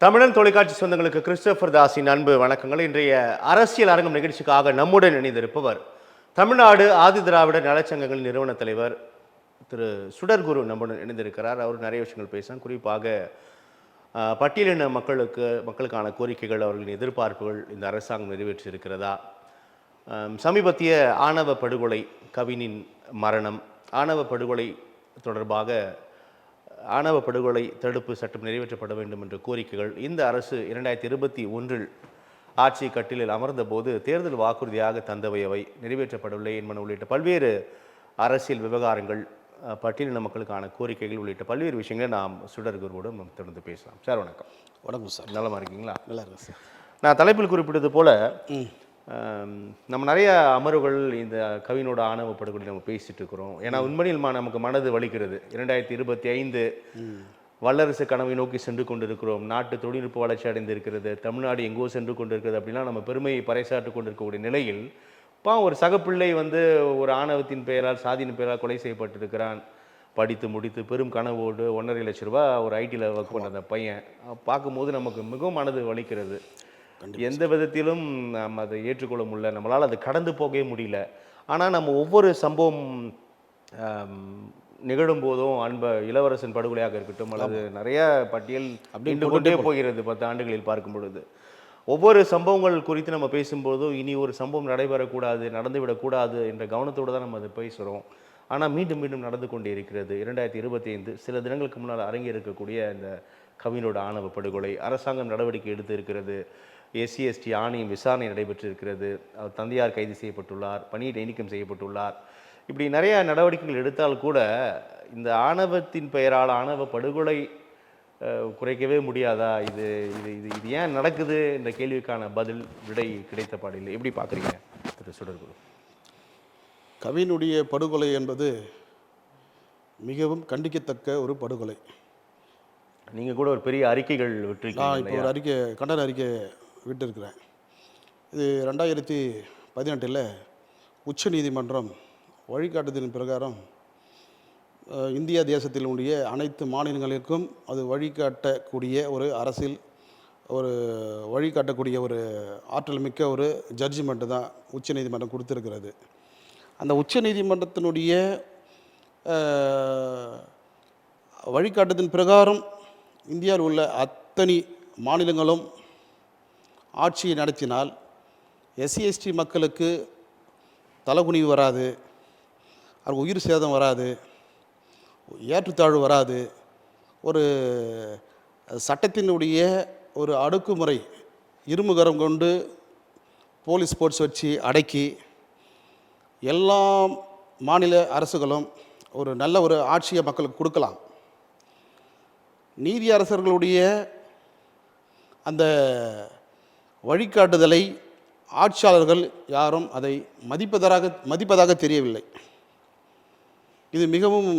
தமிழன் தொலைக்காட்சி சொந்தங்களுக்கு கிறிஸ்டோபர் தாஸின் அன்பு வணக்கங்கள். இன்றைய அரசியல் அரங்கம் நிகழ்ச்சிக்காக நம்முடன் இணைந்திருப்பவர் தமிழ்நாடு ஆதி திராவிட நலச்சங்கங்களின் நிறுவன தலைவர் திரு சுடர்குரு நம்முடன் இணைந்திருக்கிறார். அவர் நிறைய விஷயங்கள் பேசலாம். குறிப்பாக பட்டியலின மக்களுக்கான கோரிக்கைகள், அவர்களின் எதிர்பார்ப்புகள் இந்த அரசாங்கம் நிறைவேற்றியிருக்கிறதா, சமீபத்திய ஆணவ படுகொலை, கவினின் மரணம், ஆணவ படுகொலை தொடர்பாக ஆணவ படுகொலை தடுப்பு சட்டம் நிறைவேற்றப்பட வேண்டும் என்ற கோரிக்கைகள் இந்த அரசு 2021 ஆட்சி கட்டிலில் அமர்ந்த போது தேர்தல் வாக்குறுதியாக தந்தவையவை நிறைவேற்றப்படவில்லை என்பன உள்ளிட்ட பல்வேறு அரசியல் விவகாரங்கள், பட்டியலின மக்களுக்கான கோரிக்கைகள் உள்ளிட்ட பல்வேறு விஷயங்களை நாம் சுடர்குருவோடு நம்ம தொடர்ந்து பேசலாம். சார் வணக்கம். வணக்கம் சார். நலமா இருக்கீங்களா? நல்லா இருக்கு சார். நான் தலைப்பில் குறிப்பிட்டது போல நம்ம நிறைய அமர்வுகள் இந்த கவினோட ஆணவ படுகொலை நம்ம பேசிட்டு இருக்கிறோம். ஏன்னா உண்மையில் நமக்கு மனது வலிக்கிறது. 2025 வல்லரசு கனவை நோக்கி சென்று கொண்டிருக்கிறோம். நாட்டு தொழில்நுட்ப வளர்ச்சி அடைந்திருக்கிறது. தமிழ்நாடு எங்கோ சென்று கொண்டிருக்கிறது. அப்படின்னா நம்ம பெருமையை பறைசாட்டு கொண்டிருக்கக்கூடிய நிலையில் ஒரு சகப்பிள்ளை ஒரு ஆணவத்தின் பெயரால், சாதியின் பெயரால் கொலை செய்யப்பட்டிருக்கிறான். படித்து முடித்து பெரும் கனவோடு 1.5 லட்ச ரூபா ஒரு ஐடியில் ஒர்க் பண்ண அந்த பையன் பார்க்கும்போது நமக்கு மிகவும் மனது வலிக்கிறது. எந்த விதத்திலும் நம்ம அதை ஏற்றுக்கொள்ள முடியல, நம்மளால் அதை கடந்து போகவே முடியல. ஆனால் நம்ம ஒவ்வொரு சம்பவம் நிகழும் போதும் இளவரசன் படுகொலையாக இருக்கட்டும் அல்லது நிறைய பட்டியல் அப்படி கொண்டே போகிறது 10 ஆண்டுகளில் பார்க்கும் பொழுது. ஒவ்வொரு சம்பவங்கள் குறித்து நம்ம பேசும்போதும் இனி ஒரு சம்பவம் நடைபெறக்கூடாது, நடந்துவிடக்கூடாது என்ற கவனத்தோடு தான் நம்ம அதை பேசுகிறோம். ஆனால் மீண்டும் மீண்டும் நடந்து கொண்டே இருக்கிறது. 2025 சில தினங்களுக்கு முன்னால் அரங்கேறக்கூடிய இந்த கவினோட ஆணவ படுகொலை, அரசாங்கம் நடவடிக்கை எடுத்து இருக்கிறது. SC/ST ஆணையம் விசாரணை நடைபெற்றிருக்கிறது. அவர் தந்தையார் கைது செய்யப்பட்டுள்ளார், பணியிட நீக்கம் செய்யப்பட்டுள்ளார். இப்படி நிறைய நடவடிக்கைகள் எடுத்தால் கூட இந்த ஆணவத்தின் பெயரால் ஆணவ படுகொலை குறைக்கவே முடியாதா? இது இது இது இது ஏன் நடக்குது என்ற கேள்விக்கான பதில், விடை கிடைத்த பாடில்லை. எப்படி பார்க்குறீங்க திரு சுடர்குரு? கவினுடைய படுகொலை என்பது மிகவும் கண்டிக்கத்தக்க ஒரு படுகொலை. நீங்கள் கூட ஒரு பெரிய அறிக்கைகள் விட்டுருக்கீங்க. இப்போ ஒரு கண்டன அறிக்கை விட்டிருக்கிறேன். இது 2018 உச்ச நீதிமன்றம் வழிகாட்டுதலின் பிரகாரம் இந்திய தேசத்தில் உடைய அனைத்து மாநிலங்களுக்கும் அது வழிகாட்டக்கூடிய ஒரு அரசியல், ஒரு வழிகாட்டக்கூடிய ஒரு ஆற்றல் மிக்க ஒரு ஜட்ஜ்மெண்ட்டு தான் உச்ச நீதிமன்றம் கொடுத்துருக்கிறது. அந்த உச்ச நீதிமன்றத்தினுடைய வழிகாட்டுதலின் பிரகாரம் இந்தியாவில் உள்ள அத்தனை மாநிலங்களும் ஆட்சியை நடத்தினால் SC/ST மக்களுக்கு தலைகுனிவு வராது, அது உயிர் சேதம் வராது, ஏற்றுத்தாழ்வு வராது, ஒரு சட்டத்தினுடைய ஒரு அடக்குமுறை இருமுகரம் கொண்டு போலீஸ் ஸ்போர்ட்ஸ் வச்சு அடக்கி எல்லா மாநில அரசுகளும் ஒரு நல்ல ஒரு ஆட்சியை மக்களுக்கு கொடுக்கலாம். நீதி அரசர்களுடைய அந்த வழிகாட்டுதலை ஆட்சியாளர்கள் யாரும் அதை மதிப்பதாக தெரியவில்லை. இது மிகவும்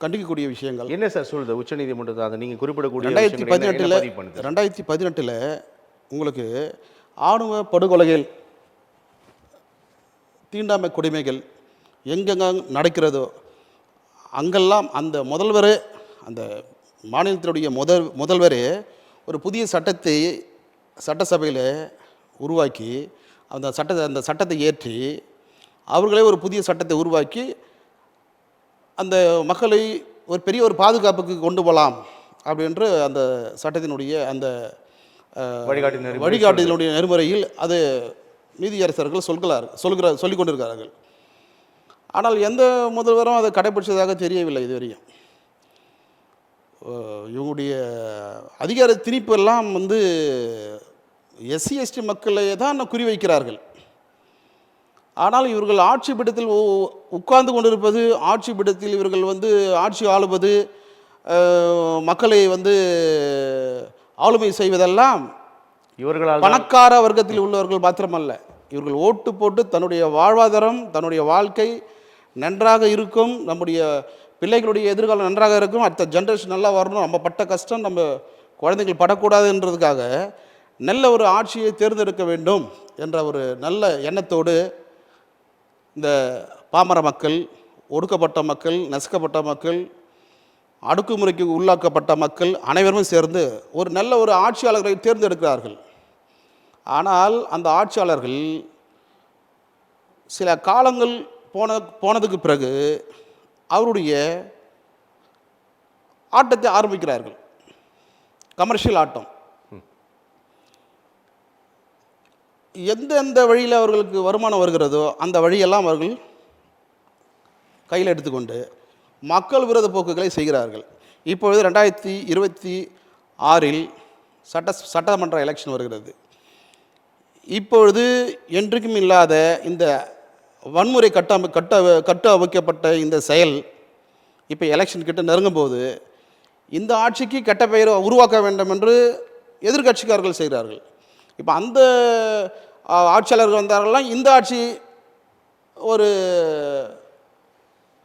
கண்டிக்கக்கூடிய விஷயங்கள். என்ன சார் சொல்லுது உச்ச நீதிமன்றத்தை நீங்கள் குறிப்பிடக்கூடிய 2018 உங்களுக்கு ஆணவ படுகொலைகள், தீண்டாமை கொடுமைகள் எங்கெங்க நடக்கிறதோ அங்கெல்லாம் அந்த அந்த மாநிலத்தினுடைய முதல்வரே ஒரு புதிய சட்டத்தை சட்டசபையில் உருவாக்கி அந்த சட்டத்தை ஏற்றி அவர்களே ஒரு புதிய சட்டத்தை உருவாக்கி அந்த மக்களை ஒரு பெரிய ஒரு பாதுகாப்புக்கு கொண்டு போகலாம் அப்படின்ற அந்த சட்டத்தினுடைய அந்த வழிகாட்டுதலுடைய நெறிமுறையில் அது நீதியரசர்கள் சொல்லிக் கொண்டிருக்கிறார்கள். ஆனால் எந்த முதல்வரும் அதை கடைபிடிச்சதாக தெரியவில்லை இதுவரையும். இவங்களுடைய அதிகார திணிப்பு எல்லாம் SC/ST மக்களை தான் குறிவைக்கிறார்கள். ஆனால் இவர்கள் ஆட்சி பீடத்தில் உட்கார்ந்து கொண்டிருப்பது, ஆட்சி பீடத்தில் இவர்கள் ஆட்சி ஆளுவது, மக்களை ஆளுமை செய்வதெல்லாம் இவர்களால் பணக்கார வர்க்கத்தில் உள்ளவர்கள் மாத்திரமல்ல. இவர்கள் ஓட்டு போட்டு தன்னுடைய வாழ்வாதாரம், தன்னுடைய வாழ்க்கை நன்றாக இருக்கும், நம்முடைய பிள்ளைகளுடைய எதிர்காலம் நன்றாக இருக்கும், அடுத்த ஜென்ரேஷன் நல்லா வரணும், நம்ம பட்ட கஷ்டம் நம்ம குழந்தைகள் படக்கூடாதுன்றதுக்காக நல்ல ஒரு ஆட்சியை தேர்ந்தெடுக்க வேண்டும் என்ற ஒரு நல்ல எண்ணத்தோடு இந்த பாமர மக்கள், ஒடுக்கப்பட்ட மக்கள், நசுக்கப்பட்ட மக்கள், அடக்குமுறைக்கு உள்ளாக்கப்பட்ட மக்கள் அனைவரும் சேர்ந்து ஒரு நல்ல ஒரு ஆட்சியாளர்களை தேர்ந்தெடுக்கிறார்கள். ஆனால் அந்த ஆட்சியாளர்கள் சில காலங்கள் போனதுக்கு பிறகு அவருடைய ஆட்டத்தை ஆரம்பிக்கிறார்கள். கமர்ஷியல் ஆட்டம். எந்தெந்த வழியில் அவர்களுக்கு வருமானம் வருகிறதோ அந்த வழியெல்லாம் அவர்கள் கையில் எடுத்துக்கொண்டு மக்கள் விரோத போக்குகளை செய்கிறார்கள். இப்பொழுது 2026 சட்டமன்ற எலெக்ஷன் வருகிறது. இப்பொழுது என்றைக்கும் இல்லாத இந்த வன்முறை கட்ட அமைக்கப்பட்ட இந்த செயல் இப்போ எலெக்ஷன் கிட்ட நெருங்கும் போது இந்த ஆட்சிக்கு கெட்ட பெயரை உருவாக்க வேண்டும் என்று எதிர்கட்சிக்காரர்கள் செய்கிறார்கள். இப்போ அந்த ஆட்சியாளர்கள் வந்தார்கள்லாம் இந்த ஆட்சி ஒரு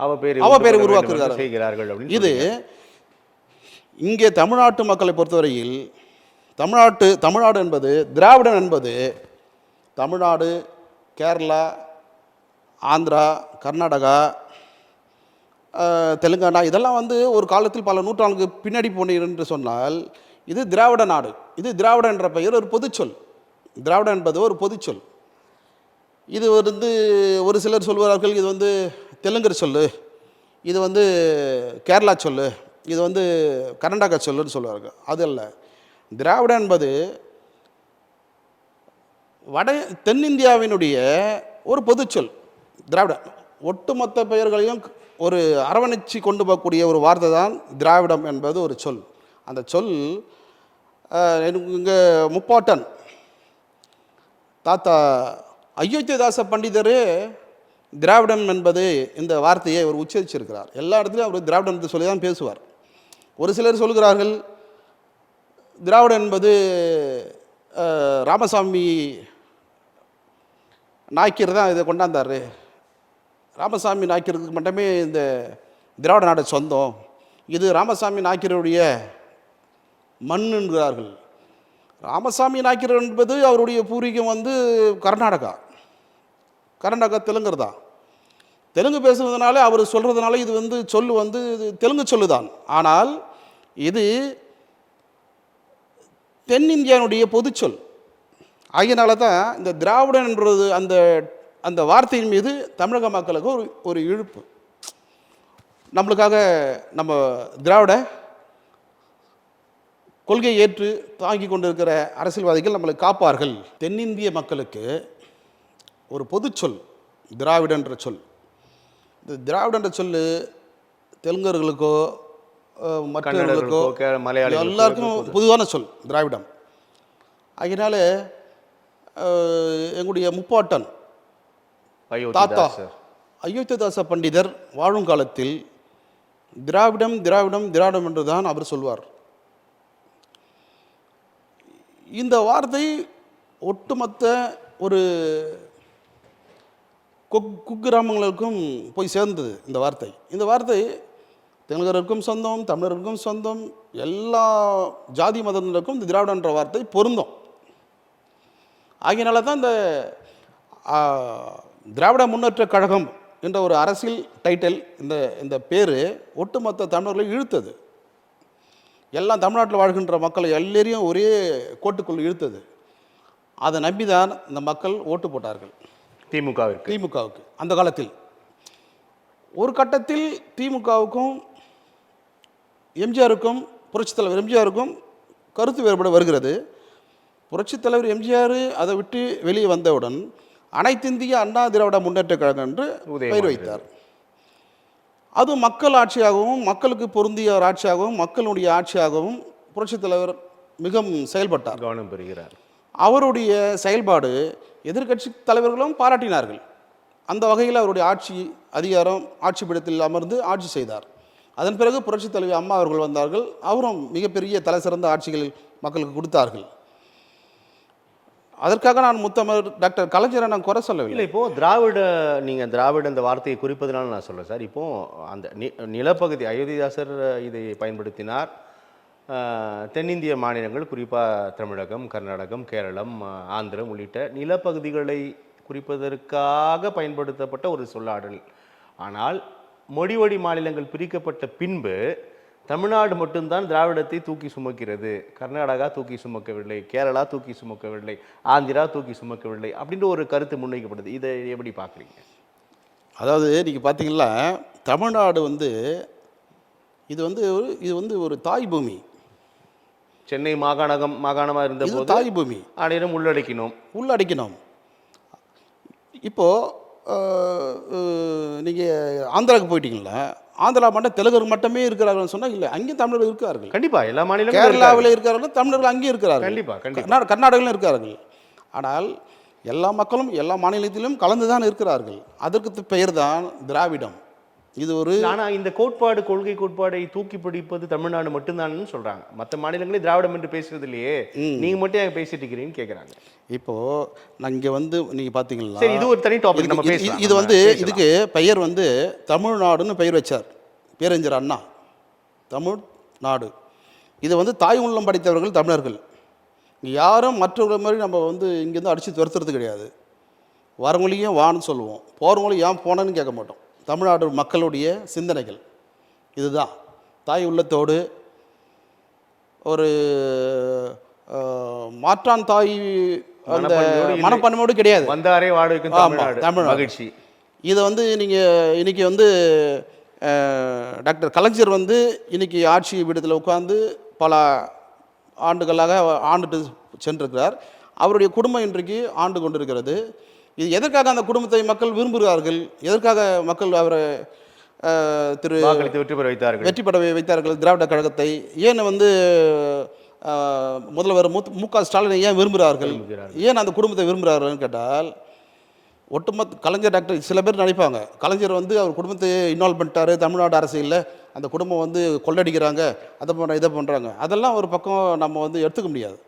அவப்பெயரை உருவாக்குகிறார்கள். இது இங்கே தமிழ்நாட்டு மக்களை பொறுத்தவரையில் தமிழ்நாடு என்பது திராவிடன் என்பது தமிழ்நாடு, கேரளா, ஆந்திரா, கர்நாடகா, தெலுங்கானா இதெல்லாம் ஒரு காலத்தில் பல நூற்றாண்டுக்கு பின்னாடி போனீர் என்று சொன்னால் இது திராவிட நாடு. இது திராவிட என்ற பெயர் ஒரு பொதுச்சொல். திராவிட என்பது ஒரு பொதுச்சொல். இது ஒரு சிலர் சொல்வார்கள் இது தெலுங்கர் சொல்லு, இது கேரளா சொல்லு, இது கர்நாடகா சொல்லுன்னு சொல்லுவார்கள். அது அல்ல. திராவிட என்பது தென்னிந்தியாவினுடைய ஒரு பொதுச்சொல். திராவிட ஒட்டுமொத்த பெயர்களையும் ஒரு அரவணைச்சி கொண்டு போகக்கூடிய ஒரு வார்த்தை தான் திராவிடம் என்பது ஒரு சொல். அந்த சொல் இங்கே முப்பாட்டன் தாத்தா அயோத்திதாச பண்டிதர் திராவிடம் என்பது இந்த வார்த்தையை அவர் உச்சரிச்சிருக்கிறார். எல்லா இடத்துலையும் அவர் திராவிடம் என்று சொல்லி தான் பேசுவார். ஒரு சிலர் சொல்கிறார்கள் திராவிடம் என்பது ராமசாமி நாய்க்கர் தான் இதை கொண்டாந்தார். ராமசாமி நாய்க்கருக்கு மட்டுமே இந்த திராவிட நாடு சொந்தம், இது ராமசாமி நாய்க்கருடைய மண் என்கிறார்கள். ராமசாமி நாய்க்கர் என்பது அவருடைய பூர்வீகம் கர்நாடகா தெலுங்கர் தான். தெலுங்கு பேசுறதுனால அவர் சொல்கிறதுனால இது சொல்லு தெலுங்கு சொல்லுதான். ஆனால் இது தென்னிந்தியாவுடைய பொதுச்சொல். ஆகியனால தான் இந்த திராவிடன் என்பது அந்த வார்த்தையின் மீது தமிழக மக்களுக்கு ஒரு இழுப்பு. நம்மளுக்காக நம்ம திராவிட கொள்கையை ஏற்று தாங்கி கொண்டிருக்கிற அரசியல்வாதிகள் நம்மளை காப்பார்கள். தென்னிந்திய மக்களுக்கு ஒரு பொதுச்சொல் திராவிடன்ற சொல். இந்த திராவிடன்ற சொல் தெலுங்கர்களுக்கோ மற்றவர்களுக்கோ எல்லாருக்கும் பொதுவான சொல் திராவிடம். அதனால எங்களுடைய முப்பாட்டன் தாத்தா அயோத்திதாச பண்டிதர் வாழும் காலத்தில் திராவிடம் திராவிடம் திராவிடம் என்று தான் அவர் சொல்வார். இந்த வார்த்தை ஒட்டுமொத்த ஒரு குக்கிராமங்களுக்கும் போய் சேர்ந்தது. இந்த வார்த்தை தெலுங்கருக்கும் சொந்தம், தமிழருக்கும் சொந்தம், எல்லா ஜாதி மதங்களுக்கும் இந்த திராவிடன்ற வார்த்தை பொருந்தும். ஆகையினால தான் இந்த திராவிட முன்னேற்ற கழகம் என்ற ஒரு அரசியல் டைட்டில் இந்த பேர் ஒட்டுமொத்த தமிழர்களை இழுத்தது. எல்லாம் தமிழ்நாட்டில் வாழ்கின்ற மக்களை எல்லாரையும் ஒரே கோட்டுக்குள் இழுத்தது. அதை நம்பிதான் இந்த மக்கள் ஓட்டு போட்டார்கள் திமுகவுக்கு. அந்த காலத்தில் ஒரு கட்டத்தில் திமுகவுக்கும் எம்ஜிஆருக்கும் புரட்சித் தலைவர் எம்ஜிஆருக்கும் கருத்து வேறுபாடு வருகிறது. புரட்சித் தலைவர் எம்ஜிஆர் அதை விட்டு வெளியே வந்தவுடன் அனைத்திந்திய அண்ணா திராவிட முன்னேற்ற கழகம் என்று பெயர் வைத்தார். அது மக்கள் ஆட்சியாகவும் மக்களுக்கு பொருந்திய ஒரு ஆட்சியாகவும் மக்களுடைய ஆட்சியாகவும் புரட்சித் தலைவர் மிகவும் செயல்பட்டார், கவனம் பெறுகிறார். அவருடைய செயல்பாடு எதிர்க்கட்சி தலைவர்களும் பாராட்டினார்கள். அந்த வகையில் அவருடைய ஆட்சி பீடத்தில் அமர்ந்து ஆட்சி செய்தார். அதன் பிறகு புரட்சித் தலைவர் அம்மா அவர்கள் வந்தார்கள். அவரும் மிகப்பெரிய தலை சிறந்த ஆட்சிகள் மக்களுக்கு கொடுத்தார்கள். அதற்காக நான் முத்தமிழர் டாக்டர் கலைஞரை நான் குறை சொல்லவில்லை. இப்போது நீங்கள் திராவிட இந்த வார்த்தையை குறிப்பதனால நான் சொல்கிறேன் சார். இப்போது அந்த நிலப்பகுதி அயோத்திதாசர் இதை பயன்படுத்தினார். தென்னிந்திய மாநிலங்கள் குறிப்பாக தமிழகம், கர்நாடகம், கேரளம், ஆந்திரம் உள்ளிட்ட நிலப்பகுதிகளை குறிப்பதற்காக பயன்படுத்தப்பட்ட ஒரு சொல்லாடல். ஆனால் மொழிவழி மாநிலங்கள் பிரிக்கப்பட்ட பின்பு தமிழ்நாடு மட்டும்தான் திராவிடத்தை தூக்கி சுமக்கிறது, கர்நாடகா தூக்கி சுமக்கவில்லை, கேரளா தூக்கி சுமக்கவில்லை, ஆந்திரா தூக்கி சுமக்கவில்லை அப்படின்ற ஒரு கருத்து முன்வைக்கப்படுது. இதை எப்படி பார்க்குறீங்க? அதாவது நீங்கள் பார்த்தீங்கன்னா தமிழ்நாடு வந்து இது வந்து ஒரு தாய் பூமி. சென்னை மாகாணமாக இருந்த இது போது தாய் பூமி அனைவரும் உள்ளடக்கணும். இப்போது நீங்கள் ஆந்திராவுக்கு போயிட்டீங்களா, ஆந்திரா மட்டும் தெலுங்கர் மட்டுமே இருக்கிறார்கள்னு சொன்னால் இல்லை, அங்கேயும் தமிழர்கள் இருக்கார்கள். கண்டிப்பா எல்லா மாநிலங்களும் கேரளாவில் இருக்கிறார்கள், தமிழர்கள் அங்கேயும் இருக்கிறார்கள். கண்டிப்பா கர்நாடகாவிலும் இருக்கிறார்கள். ஆனால் எல்லா மக்களும் எல்லா மாநிலத்திலும் கலந்து தான் இருக்கிறார்கள். அதற்கு பெயர் தான் திராவிடம். இது ஒரு ஆனால் இந்த கொள்கை கோட்பாடை தூக்கி பிடிப்பது தமிழ்நாடு மட்டும்தான்னு சொல்றாங்க. மற்ற மாநிலங்களே திராவிடம் என்று பேசுறது இல்லையே, நீங்க மட்டும் ஏன் பேசிட்டு இருக்கிறீங்கன்னு கேட்குறாங்க. இப்போ நான் இங்கே வந்து நீங்க பார்த்தீங்களா, சரி, இது ஒரு தனி டாபிக், நம்ம பேசலாம். இது வந்து இதுக்கு பெயர் வந்து தமிழ்நாடுன்னு பெயர் வச்சார் பேரறிஞர் அண்ணா. தமிழ்நாடு இது வந்து தாய் உள்ளம் படைத்தவர்கள் தமிழர்கள். யாரும் மற்றவர்கள் மாதிரி நம்ம வந்து இங்கேருந்து அடித்து துரத்துறது கிடையாது. வரவங்களையும் வான்னு சொல்லுவோம், போகிறவங்களையும் ஏன் போனேன்னு கேட்க மாட்டோம். தமிழ்நாடு மக்களுடைய சிந்தனைகள் இதுதான். தாய் உள்ளத்தோடு ஒரு மாற்றான் தாய் அந்த மனப்பான்மையோடு கிடையாது. வந்தாரே வாடகைக்கும் தமிழ்நாடு மகிழ்ச்சி. இதை வந்து நீங்கள் இன்றைக்கி வந்து டாக்டர் கலைஞர் வந்து இன்றைக்கி ஆட்சி பீடத்தில் உட்கார்ந்து பல ஆண்டுகளாக ஆண்டுட்டு சென்றிருக்கிறார். அவருடைய குடும்பம் இன்றைக்கு ஆண்டு கொண்டிருக்கிறது. இது எதற்காக அந்த குடும்பத்தை மக்கள் விரும்புகிறார்கள், எதற்காக மக்கள் அவரை வெற்றி பெற வைத்தார்கள் திராவிட கழகத்தை, ஏன் வந்து முதல்வர் மு.க. ஸ்டாலினை ஏன் விரும்புகிறார்கள், ஏன் அந்த குடும்பத்தை விரும்புகிறார்கள்னு கேட்டால், ஒட்டுமொத்த கலைஞர் டாக்டர் சில பேர் நினைப்பாங்க கலைஞர் வந்து அவர் குடும்பத்தை இன்வால்வ் பண்ணிட்டாரு தமிழ்நாடு அரசியலில், அந்த குடும்பம் வந்து கொள்ளடிக்கிறாங்க, அதை பண்ணுறாங்க இதை பண்ணுறாங்க. அதெல்லாம் ஒரு பக்கம் நம்ம வந்து எடுத்துக்க முடியாது.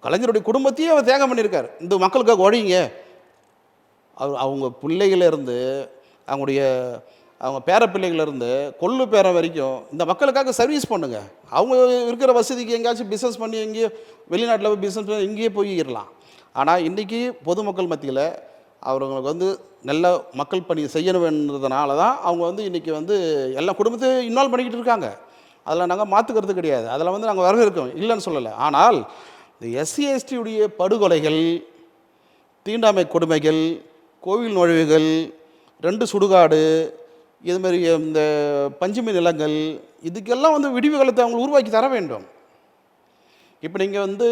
கலைஞருடைய குடும்பத்தையே அவர் தியாகம் பண்ணியிருக்கார். இந்த மக்களுக்காக ஒழிங்க. அவங்க பிள்ளைகளிலிருந்து அவங்க பேர பிள்ளைகளிலிருந்து கொள்ளு பேர வரைக்கும் இந்த மக்களுக்காக சர்வீஸ் பண்ணுங்க. அவங்க இருக்கிற வசதிக்கு எங்கேயாச்சும் பிஸ்னஸ் பண்ணி எங்கேயோ வெளிநாட்டில் போய் பிஸ்னஸ் பண்ணி எங்கேயே போயிடலாம். ஆனால் இன்றைக்கி பொதுமக்கள் மத்தியில் அவங்களுக்கு வந்து நல்ல மக்கள் பணி செய்யணுன்றதுனால தான் அவங்க வந்து இன்றைக்கி வந்து எல்லா குடும்பத்தையும் இன்வால்வ் பண்ணிக்கிட்டு இருக்காங்க. அதில் நாங்கள் மாற்றுக்கிறது கிடையாது, அதில் வந்து நாங்கள் வரவேற்கிறோம், இல்லைன்னு சொல்லலை. ஆனால் இந்த எஸ்சி எஸ்டியுடைய படுகொலைகள், தீண்டாமை கொடுமைகள், கோவில் நுழைவுகள், 2 சுடுகாடு, இதுமாரி இந்த பஞ்சுமை நிலங்கள், இதுக்கெல்லாம் வந்து விடிவு காலத்தை அவங்க உருவாக்கி தர வேண்டும். இப்போ நீங்கள் வந்து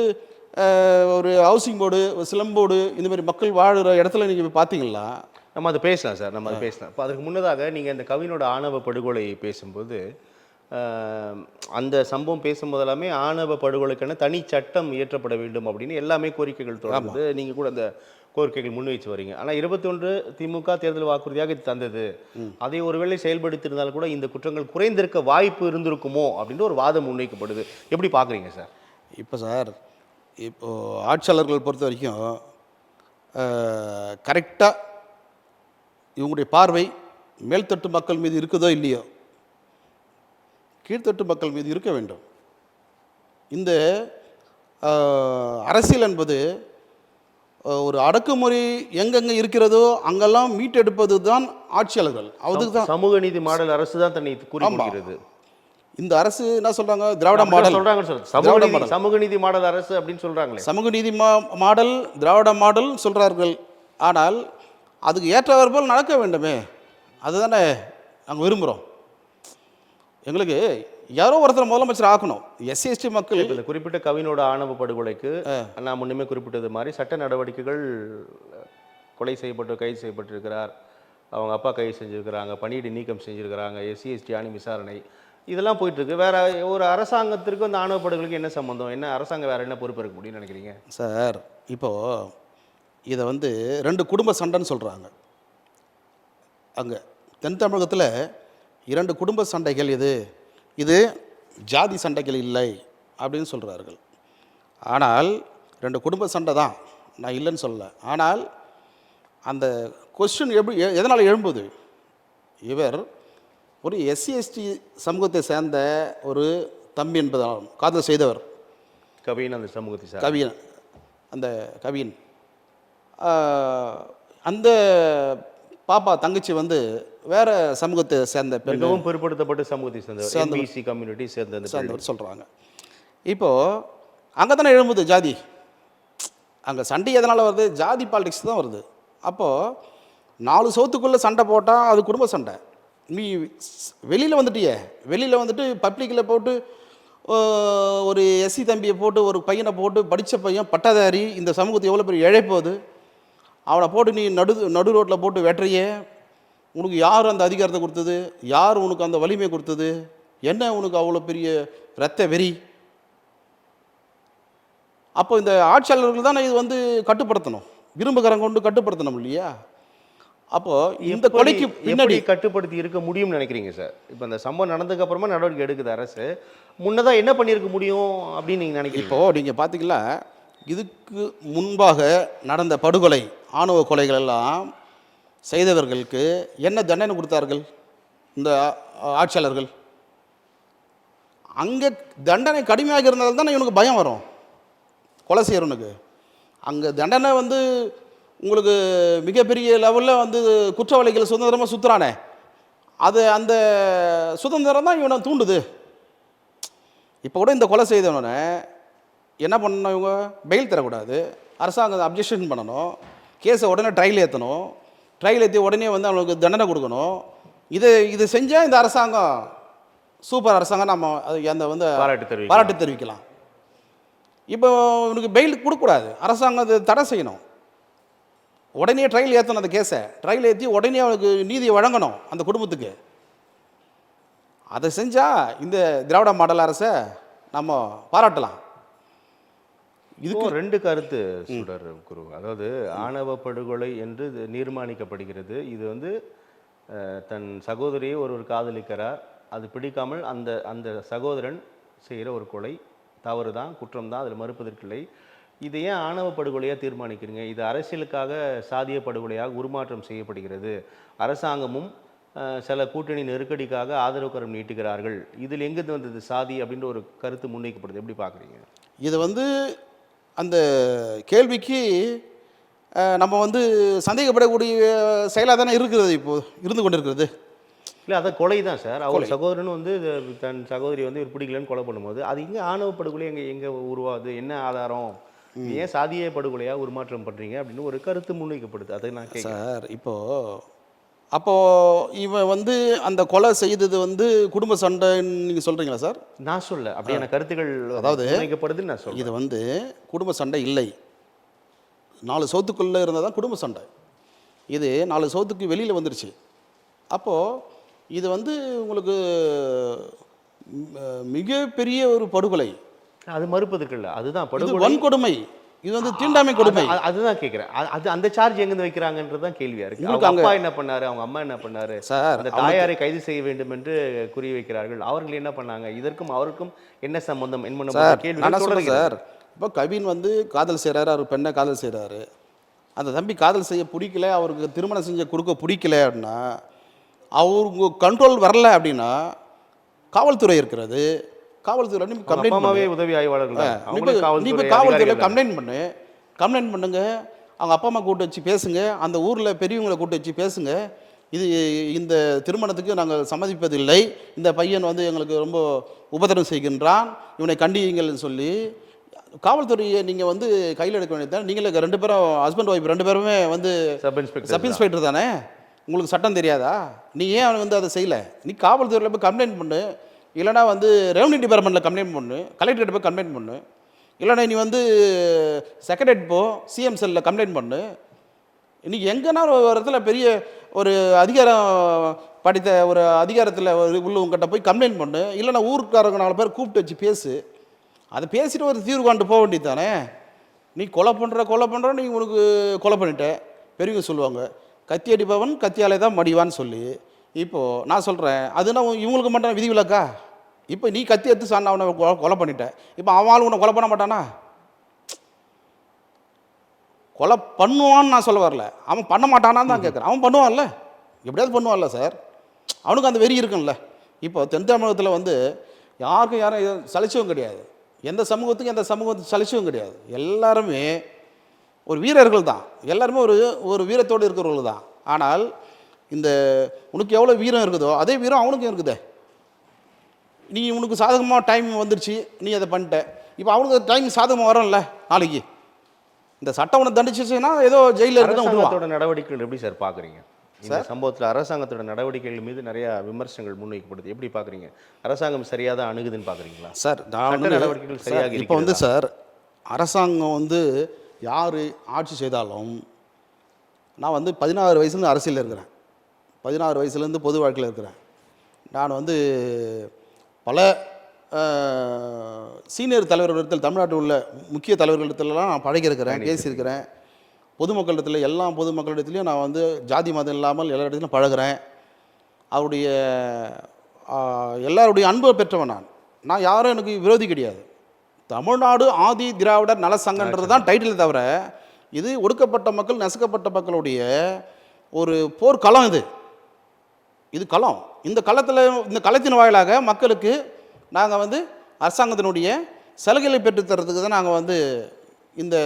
ஒரு ஹவுசிங் போர்டு, ஸ்லம் போர்டு, இந்தமாதிரி மக்கள் வாழ்கிற இடத்துல நீங்கள் பார்த்தீங்களா? நம்ம அதை பேசலாம் சார், நம்ம அதை பேசலாம். இப்போ அதுக்கு முன்னதாக நீங்கள் இந்த கவினோட ஆணவ படுகொலை பேசும்போது அந்த சம்பவம் பேசும்போதெல்லாமே ஆணவ படுகொலைக்கான தனி சட்டம் இயற்றப்பட வேண்டும் அப்படின்னு எல்லாமே கோரிக்கைகள் தொடர்ந்து நீங்கள் கூட அந்த கோரிக்கைகள் முன்வைச்சு வரீங்க. ஆனால் 21 திமுக தேர்தல் வாக்குறுதியாக இது தந்தது, அதை ஒருவேளை செயல்படுத்தியிருந்தாலும் கூட இந்த குற்றங்கள் குறைந்திருக்க வாய்ப்பு இருந்திருக்குமோ அப்படின்ற ஒரு வாதம் முன்வைக்கப்படுது. எப்படி பார்க்குறீங்க சார்? இப்போது ஆட்சியாளர்கள் பொறுத்த வரைக்கும் கரெக்டாக இவங்களுடைய பார்வை மேல்தட்டு மக்கள் மீது இருக்குதோ இல்லையோ, கீழ்த்தட்டு மக்கள் மீது இருக்க வேண்டும். இந்த அரசியல் என்பது ஒரு அடக்குமுறை எங்கெங்கே இருக்கிறதோ அங்கெல்லாம் மீட்டெடுப்பது தான் ஆட்சியாளர்கள். அதுக்கு தான் சமூக நீதி மாடல் அரசு தான் தன்னை குறிப்பிடுகிறது. இந்த அரசு என்ன சொல்றாங்க, திராவிட மாடல் சொல்றாங்க, சமூக நீதி மாடல் அரசு அப்படின்னு சொல்றாங்களே. சமூக நீதி மாடல், திராவிட மாடல் சொல்றார்கள். ஆனால் அதுக்கு ஏற்றவர் போல் நடக்க வேண்டுமே, அதுதானே நாங்கள் விரும்புகிறோம். எங்களுக்கு யாரோ ஒருத்தர் முதலமைச்சர் ஆக்கணும். எஸ்சி எஸ்டி மக்கள் இந்த குறிப்பிட்ட கவினோட ஆணவ படுகொலைக்கு நான் முன்னுமே குறிப்பிட்டது மாதிரி சட்ட நடவடிக்கைகள், கொலை செய்யப்பட்டு கைது செய்யப்பட்டிருக்கிறார், அவங்க அப்பா கைது செஞ்சுருக்கிறாங்க, பணியிடை நீக்கம் செஞ்சுருக்கிறாங்க, எஸ்சி எஸ்டி அணி விசாரணை, இதெல்லாம் போயிட்டுருக்கு. வேற ஒரு அரசாங்கத்திற்கு அந்த ஆணவ படுகொலைக்கு என்ன சம்மந்தம், என்ன அரசாங்கம் வேறு என்ன பொறுப்பு இருக்க முடியும்னு நினைக்கிறீங்க சார்? இப்போது இதை வந்து 2 குடும்ப சண்டைன்னு சொல்கிறாங்க. அங்கே தென் தமிழகத்தில் 2 குடும்ப சண்டைகள், இது ஜாதி சண்டைகள் இல்லை அப்படின்னு சொல்கிறார்கள். ஆனால் 2 குடும்ப சண்டை தான், நான் இல்லைன்னு சொல்லலை. ஆனால் அந்த கொஸ்டின் எதனால் எழும்புது? இவர் ஒரு எஸ்சி எஸ்டி சமூகத்தை சேர்ந்த ஒரு தம்பி என்பதால் காதல் செய்தவர் கவின், அந்த சமூகத்தை கவின், அந்த கவின் அந்த பாப்பா தங்கச்சி வந்து வேற சமூகத்தை சேர்ந்த பெண் மிகவும் பிற்படுத்தப்பட்ட சமூகத்தை சேர்ந்த எம்பிசி கம்யூனிட்டி சேர்ந்த அந்த சேர்ந்தவர் சொல்கிறாங்க. இப்போது அங்கே தானே எழும்புது ஜாதி. அங்கே சண்டை எதனால் வருது? ஜாதி பாலிடிக்ஸ் தான் வருது. அப்போது 4 சவுத்துக்குள்ளே சண்டை போட்டால் அது குடும்ப சண்டை. நீ வெளியில் வந்துட்டியே, வெளியில் வந்துட்டு பப்ளிக்கில் போட்டு ஒரு எஸ்சி தம்பியை போட்டு ஒரு பையனை போட்டு படித்த பையன் பட்டதாரி இந்த சமூகத்தை எவ்வளோ பெரிய இழைப்போகுது, அவனை போட்டு நீ நடு ரோட்டில் போட்டு வெட்டுறியே. உனக்கு யார் அந்த அதிகாரத்தை கொடுத்தது? யார் உனக்கு அந்த வலிமை கொடுத்தது? என்ன உனக்கு அவ்வளோ பெரிய இரத்த வெறி? அப்போ இந்த ஆட்சியாளர்கள் தானே இது வந்து கட்டுப்படுத்தணும், விரும்புகிறவங்க கொண்டு கட்டுப்படுத்தணும் இல்லையா? அப்போது இந்த கொலைக்கு பின்னாடி கட்டுப்படுத்தி இருக்க முடியும்னு நினைக்கிறீங்க சார்? இப்போ இந்த சம்பவம் நடந்ததுக்கு அப்புறமா நடவடிக்கை எடுக்குது அரசு, முன்னதாக என்ன பண்ணியிருக்க முடியும் அப்படின்னு நீங்கள் நினைக்கிறீங்க? இப்போது நீங்கள் பார்த்தீங்களா, இதுக்கு முன்பாக நடந்த படுகொலை, ஆணவ கொலைகள் எல்லாம் செய்தவர்களுக்கு என்ன தண்டனை கொடுத்தார்கள் இந்த ஆட்சியாளர்கள்? அங்கே தண்டனை கடுமையாக இருந்தால் தானே இவனுக்கு பயம் வரும், கொலை செய்கிறவனுக்கு. அங்கே தண்டனை வந்து உங்களுக்கு மிகப்பெரிய லெவலில் வந்து குற்றவாளிகள் சுதந்திரமாக சுற்றுறானே, அது அந்த சுதந்திரம் தான் இவனை தூண்டுது. இப்போ கூட இந்த கொலை செய்தவனை என்ன பண்ணணும்? இவங்க பெயில் தரக்கூடாது, அரசாங்கம் அப்ஜெக்ஷன் பண்ணணும், கேஸை உடனே ட்ரையல் ஏற்றணும், ட்ரையல் ஏற்றி உடனே வந்து அவனுக்கு தண்டனை கொடுக்கணும். இது செஞ்சால் இந்த அரசாங்கம் சூப்பர் அரசாங்கம், நம்ம அது அந்த வந்து பாராட்டு தெரிவிக்கலாம். இப்போ இவனுக்கு பெயில் கொடுக்கக்கூடாது, அரசாங்கம் அதை தடை செய்யணும். உடனே ட்ரையல் ஏற்றணும், அந்த கேஸை ட்ரையல் ஏற்றி உடனே அவனுக்கு நீதியை வழங்கணும் அந்த குடும்பத்துக்கு. அதை செஞ்சால் இந்த திராவிட மாடல் அரசை நம்ம பாராட்டலாம். இதுக்கு 2 கருத்து சுடர் குரு. அதாவது ஆணவ படுகொலை என்று நிர்மாணிக்கப்படுகிறது. இது வந்து தன் சகோதரியை ஒருவர் காதலிக்கிறார், அது பிடிக்காமல் அந்த அந்த சகோதரன் செய்கிற ஒரு கொலை தவறு தான், குற்றம் தான், அதில் மறுப்பதற்கில்லை. இது ஏன் ஆணவ படுகொலையாக தீர்மானிக்கிறீங்க? இது அரசியலுக்காக சாதிய படுகொலையாக உருமாற்றம் செய்யப்படுகிறது. அரசாங்கமும் சில கூட்டணி நெருக்கடிக்காக ஆதரவு கரம் நீட்டுகிறார்கள். இதில் எங்கிருந்து வந்தது சாதி அப்படின்ற ஒரு கருத்து முன்வைக்கப்படுது, எப்படி பார்க்குறீங்க? இது வந்து அந்த கேள்விக்கு நம்ம வந்து சந்தேகப்படக்கூடிய செயலாக தானே இருக்கிறது, இப்போது இருந்து கொண்டு இருக்கிறது. இல்லை, அதை கொலை தான் சார். அவர் சகோதரன் வந்து தன் சகோதரி வந்து ஒரு பிடிக்கலன்னு கொலை பண்ணும்போது அது இங்கே ஆணவ படுகொலை எங்கே உருவாகுது? என்ன ஆதாரம்? ஏன் சாதிய படுகொலையாக உருமாற்றம் பண்ணுறீங்க அப்படின்னு ஒரு கருத்து முன்வைக்கப்படுது. அதை நான் கேட்குறேன் சார். அப்போது இவன் வந்து அந்த கொலை செய்தது வந்து குடும்ப சண்டைன்னு நீங்கள் சொல்கிறீங்களா சார்? நான் சொல்ல அப்படியான கருத்துக்கள் அதாவது முன்வைக்கப்படுதுன்னு நான் சொல்ல. இது வந்து குடும்ப சண்டை இல்லை, 4 சவுத்துக்குள்ளே இருந்தால் தான் குடும்ப சண்டை. இது 4 சவுத்துக்கு வெளியில் வந்துருச்சு. அப்போது இது வந்து உங்களுக்கு மிகப்பெரிய ஒரு படுகொலை. அது மறுப்பதற்கு இல்லை, அதுதான் படுகொலை, வன்கொடுமை. இது வந்து தீண்டாமை கொடுமை. அதுதான் கேட்குறேன். அது அந்த சார்ஜ் எங்கேருந்து வைக்கிறாங்கன்றது தான் கேள்வியாக இருக்குது. அவங்க அப்பா என்ன பண்ணாரு, அவங்க அம்மா என்ன பண்ணாரு சார்? அந்த தாயாரை கைது செய்ய வேண்டும் என்று குறி வைக்கிறார்கள். அவர்கள் என்ன பண்ணாங்க? இதற்கும் அவருக்கும் என்ன சம்பந்தம்? கேள்வி சார். இப்போ கவின் வந்து காதல் செய்கிறாரு, அவர் பெண்ணை காதல் செய்கிறாரு. அந்த தம்பி காதல் செய்ய பிடிக்கல, அவருக்கு திருமணம் செஞ்சு கொடுக்க பிடிக்கல அப்படின்னா, அவருக்கு கண்ட்ரோல் வரல அப்படின்னா காவல்துறை இருக்கிறது. காவல்துறை உதவி ஆய்வாளர்கள் காவல்துறையில் கம்ப்ளைண்ட் பண்ணுங்க. அவங்க அப்பா அம்மா கூட்டு வச்சு பேசுங்க, அந்த ஊரில் பெரியவங்களை கூட்டு வச்சு பேசுங்க. இந்த திருமணத்துக்கு நாங்கள் சம்மதிப்பதில்லை, இந்த பையன் வந்து எங்களுக்கு ரொம்ப உபத்திரம் செய்கின்றான், இவனை கண்டியுங்கள்னு சொல்லி காவல்துறையை நீங்கள் வந்து கையில் எடுக்க வேண்டியது. நீங்களே 2 பேரும் ஹஸ்பண்ட் ஒய்ஃப் 2 பேருமே வந்து சப் இன்ஸ்பெக்டர் தானே, உங்களுக்கு சட்டம் தெரியாதா? நீ ஏன் அவன் வந்து அதை செய்யலை? நீ காவல்துறையில் போய் கம்ப்ளைண்ட் பண்ணு, இல்லைனா வந்து ரெவன்யூ டிபார்ட்மெண்ட்டில் கம்ப்ளைண்ட் பண்ணு, கலெக்டரேட் போய் கம்ப்ளைண்ட் பண்ணு, இல்லைனா நீ வந்து செக்ரட்டரியேட் போ, சிஎம் செல்லில் கம்ப்ளைண்ட் பண்ணு. இன்றைக்கி எங்கன்னா ஒரு இடத்துல பெரிய ஒரு அதிகாரம் படித்த ஒரு அதிகாரத்தில் உள்ளவங்கிட்ட போய் கம்ப்ளைண்ட் பண்ணு, இல்லைனா ஊருக்காரங்க 4 பேர் கூப்பிட்டு வச்சு பேசு. அதை பேசிட்டு ஒரு தீர்வு காண்டு போக வேண்டியது தானே. நீ கொலை பண்ணுற நீ உனக்கு கொலை பண்ணிட்ட, பெரியவங்க சொல்லுவாங்க கத்தி அடிப்பவன் கத்தியாலே தான் மடிவான்னு சொல்லி. இப்போது நான் சொல்கிறேன், அதுனா இவங்களுக்கு மட்டும் விதிவிலக்கா? இப்போ நீ கத்தி எடுத்து சாண் அவனை கொலை பண்ணிட்ட, இப்போ அவன் உன்னை கொலை பண்ண மாட்டானா? கொலை பண்ணுவான்னு நான் சொல்ல வரல, அவன் பண்ண மாட்டானான்னு தான் கேட்குறேன். அவன் பண்ணுவான்ல, எப்படியாவது பண்ணுவான்ல சார், அவனுக்கு அந்த வெறி இருக்குல்ல. இப்போ தென் தமிழகத்தில் வந்து யாரும் சலிச்சவும் கிடையாது, எந்த சமூகத்துக்கும் சலிச்சவும் கிடையாது. எல்லாருமே ஒரு வீரர்கள் தான், எல்லாருமே ஒரு வீரத்தோடு இருக்கிறவர்கள் தான். ஆனால் இந்த உனக்கு எவ்வளோ வீரம் இருக்குதோ அதே வீரம் அவனுக்கும் இருக்குதே. நீ உனக்கு சாதகமாக டைம் வந்துருச்சு, நீ அதை பண்ணிட்ட, இப்போ அவனுக்கு டைம் சாதகமாக வரும்ல நாளைக்கு. இந்த சட்டம் உனக்கு தண்டிச்சுன்னா ஏதோ ஜெயிலில் இருந்து அரசாங்கத்தோட நடவடிக்கைகள் எப்படி சார் பார்க்குறீங்க? இந்த சம்பவத்தில் அரசாங்கத்தோட நடவடிக்கைகள் மீது நிறைய விமர்சனங்கள் முன்வைக்கப்படுது. எப்படி பார்க்குறீங்க? அரசாங்கம் சரியாக தான் அணுகுதுன்னு பார்க்குறீங்களா? சார் நான் வந்து நடவடிக்கைகள் சரியாக இப்போ வந்து சார் அரசாங்கம் வந்து யார் ஆட்சி செய்தாலும், நான் வந்து 16 வயசுலேருந்து அரசியலில் இருக்கிறேன், 16 வயசுலேருந்து பொது வாழ்க்கையில் இருக்கிறேன். நான் வந்து பல சீனியர் தலைவர்களிடத்தில், தமிழ்நாட்டில் உள்ள முக்கிய தலைவர்களிடத்துலலாம் நான் பழகியிருக்கிறேன், பேசியிருக்கிறேன். பொதுமக்களிடத்தில், எல்லா பொதுமக்களிடத்துலையும் நான் வந்து ஜாதி மதம் இல்லாமல் எல்லா இடத்துலையும் பழகிறேன். அவருடைய எல்லாருடைய அன்பை பெற்றவன் நான் யாரும் எனக்கு விரோதி கிடையாது. தமிழ்நாடு ஆதி திராவிடர் நல சங்கன்றது தான் டைட்டில் தவிர, இது ஒடுக்கப்பட்ட மக்கள், நசுக்கப்பட்ட மக்களுடைய ஒரு போர்க்களம். இது களம். இந்த களத்தின் வாயிலாக மக்களுக்கு நாங்கள் வந்து அரசாங்கத்தினுடைய சலுகைகளை பெற்றுத்தரதுக்கு தான் நாங்கள் வந்து இந்த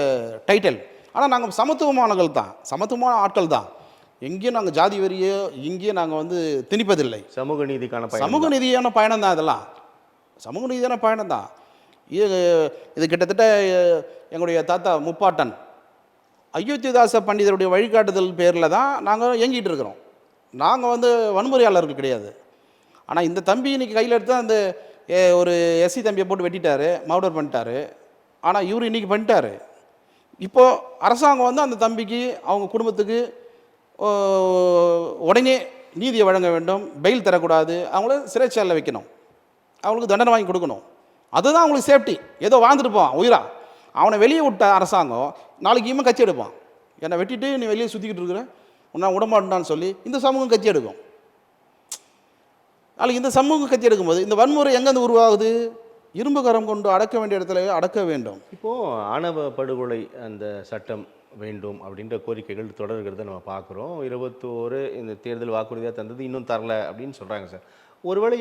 டைட்டில். ஆனால் நாங்கள் சமத்துவமானவர்கள் தான், சமத்துவமான ஆட்கள் தான். எங்கேயும் நாங்கள் ஜாதி வரியோ இங்கேயும் நாங்கள் வந்து திணிப்பதில்லை. சமூக நீதிக்கான சமூக நீதியான பயணம் தான் இதெல்லாம், சமூக நீதியான பயணம் தான் இது. கிட்டத்தட்ட எங்களுடைய தாத்தா முப்பாட்டன் அயோத்திதாச பண்டிதருடைய வழிகாட்டுதல் பேரில் தான் நாங்கள் இயங்கிட்டு இருக்கிறோம். நாங்கள் வந்து வன்முறையாளர்கள் கிடையாது. ஆனால் இந்த தம்பி இன்னைக்கு கையில் எடுத்து அந்த ஒரு எஸ்சி தம்பியை போட்டு வெட்டிட்டாரு, மர்டர் பண்ணிட்டாரு. ஆனால் இவர் இன்றைக்கி பண்ணிட்டாரு. இப்போது அரசாங்கம் வந்து அந்த தம்பிக்கு, அவங்க குடும்பத்துக்கு உடனே நீதியை வழங்க வேண்டும், பெயில் தரக்கூடாது, அவங்கள சிறைச்சாலையில் வைக்கணும், அவங்களுக்கு தண்டனை வாங்கி கொடுக்கணும். அதுதான் அவங்களுக்கு சேஃப்டி. ஏதோ வாழ்ந்துட்டு போவான் உயிரா, அவனை வெளியே விட்ட அரசாங்கம் நாளைக்கு இவன் கட்சி எடுப்பான். என்னை வெட்டிட்டு நீ வெளியே சுற்றிக்கிட்டு இருக்கிற, உன்னை விடமாட்டான்னு சொல்லி இந்த சமூகம் கட்சி எடுக்கும். நாளைக்கு இந்த சமூகம் கட்சி எடுக்கும்போது இந்த வன்முறை எங்கேருந்து உருவாகுது? இரும்பு கரம் கொண்டு அடக்க வேண்டிய இடத்துல அடக்க வேண்டும். இப்போது ஆணவ படுகொலை அந்த சட்டம் வேண்டும் அப்படின்ற கோரிக்கைகள் தொடர்கிறத நம்ம பார்க்குறோம். 21 இந்த தேர்தல் வாக்குறுதியாக தந்தது, இன்னும் தரல அப்படின்னு சொல்கிறாங்க சார். ஒருவேளை